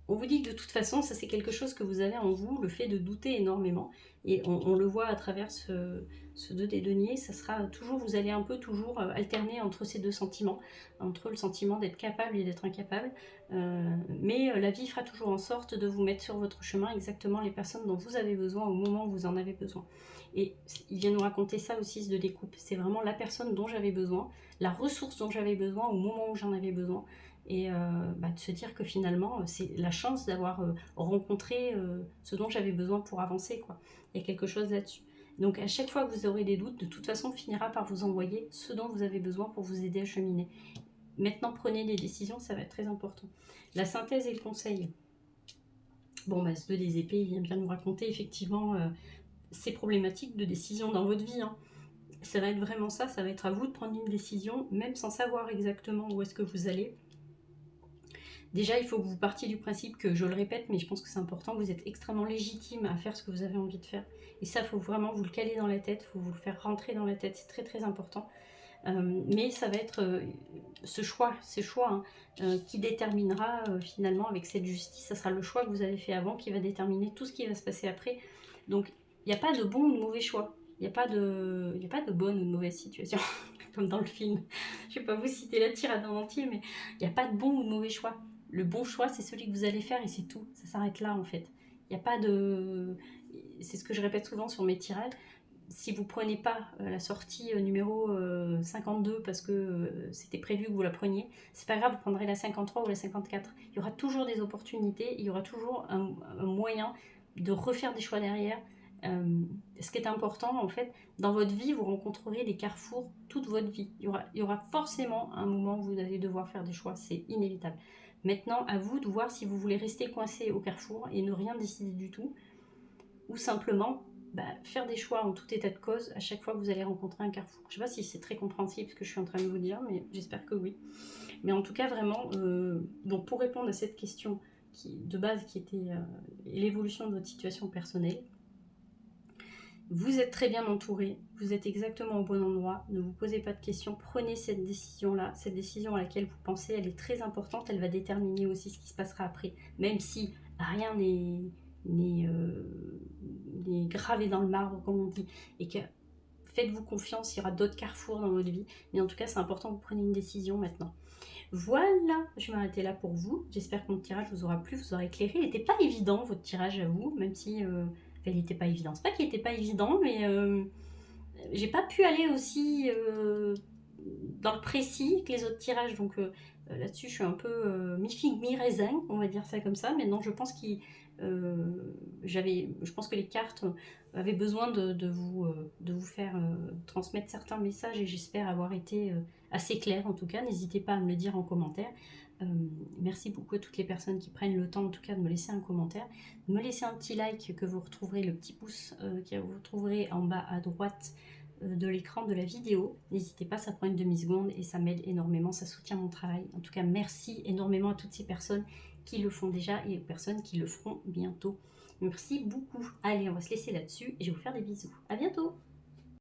on vous dit que de toute façon, ça c'est quelque chose que vous avez en vous, le fait de douter énormément. Et on le voit à travers ce 2 des deniers, ça sera toujours, vous allez un peu toujours alterner entre ces 2 sentiments, entre le sentiment d'être capable et d'être incapable. Mais la vie fera toujours en sorte de vous mettre sur votre chemin exactement les personnes dont vous avez besoin au moment où vous en avez besoin. Et il vient nous raconter ça aussi, ce 2 des coupes. C'est vraiment la personne dont j'avais besoin, la ressource dont j'avais besoin au moment où j'en avais besoin. Et de se dire que finalement, c'est la chance d'avoir rencontré ce dont j'avais besoin pour avancer, quoi. Il y a quelque chose là-dessus. Donc à chaque fois que vous aurez des doutes, de toute façon, on finira par vous envoyer ce dont vous avez besoin pour vous aider à cheminer. Maintenant, prenez des décisions, ça va être très important. La synthèse et le conseil. Bon, ce 2 des épées, il vient bien nous raconter effectivement ces problématiques de décision dans votre vie, hein. Ça va être vraiment ça, ça va être à vous de prendre une décision, même sans savoir exactement où est-ce que vous allez. Déjà, il faut que vous partiez du principe que, je le répète, mais je pense que c'est important, vous êtes extrêmement légitime à faire ce que vous avez envie de faire. Et ça, il faut vraiment vous le caler dans la tête, il faut vous le faire rentrer dans la tête, c'est très très important. Mais ça va être ces choix hein, qui déterminera finalement avec cette justice, ça sera le choix que vous avez fait avant qui va déterminer tout ce qui va se passer après. Donc, il n'y a pas de bon ou de mauvais choix. Il n'y a pas de bonne ou de mauvaise situation, comme dans le film. Je ne vais pas vous citer la tirade en entier, mais il n'y a pas de bon ou de mauvais choix. Le bon choix, c'est celui que vous allez faire et c'est tout. Ça s'arrête là, en fait. Il n'y a pas de... C'est ce que je répète souvent sur mes tirades. Si vous ne prenez pas la sortie numéro 52 parce que c'était prévu que vous la preniez, c'est pas grave, vous prendrez la 53 ou la 54. Il y aura toujours des opportunités, il y aura toujours un moyen de refaire des choix derrière. Ce qui est important, en fait, dans votre vie, vous rencontrerez des carrefours toute votre vie. Il y aura forcément un moment où vous allez devoir faire des choix, c'est inévitable. Maintenant, à vous de voir si vous voulez rester coincé au carrefour et ne rien décider du tout, ou simplement faire des choix en tout état de cause à chaque fois que vous allez rencontrer un carrefour. Je ne sais pas si c'est très compréhensible ce que je suis en train de vous dire, mais j'espère que oui. Mais en tout cas, vraiment, donc pour répondre à cette question de base qui était l'évolution de votre situation personnelle, vous êtes très bien entouré, vous êtes exactement au bon endroit, ne vous posez pas de questions, prenez cette décision-là, cette décision à laquelle vous pensez, elle est très importante, elle va déterminer aussi ce qui se passera après, même si rien n'est gravé dans le marbre, comme on dit, et que faites-vous confiance, il y aura d'autres carrefours dans votre vie, mais en tout cas, c'est important que vous preniez une décision maintenant. Voilà, je vais m'arrêter là pour vous. J'espère que mon tirage vous aura plu, vous aura éclairé. Il n'était pas évident, votre tirage, à vous, même si il n'était pas évident. C'est pas qu'il n'était pas évident, mais j'ai pas pu aller aussi dans le précis que les autres tirages. Donc là-dessus, je suis un peu mi-figue, mi-raisin, on va dire ça comme ça. Maintenant, je pense je pense que les cartes avaient besoin de vous faire transmettre certains messages et j'espère avoir été assez claire en tout cas. N'hésitez pas à me le dire en commentaire. Merci beaucoup à toutes les personnes qui prennent le temps en tout cas de me laisser un commentaire, de me laisser un petit like, que vous retrouverez le petit pouce que vous retrouverez en bas à droite de l'écran de la vidéo. N'hésitez pas, ça prend une demi-seconde et ça m'aide énormément, ça soutient mon travail. En tout cas, merci énormément à toutes ces personnes qui le font déjà et aux personnes qui le feront bientôt. Merci beaucoup. Allez, on va se laisser là-dessus et je vais vous faire des bisous. À bientôt.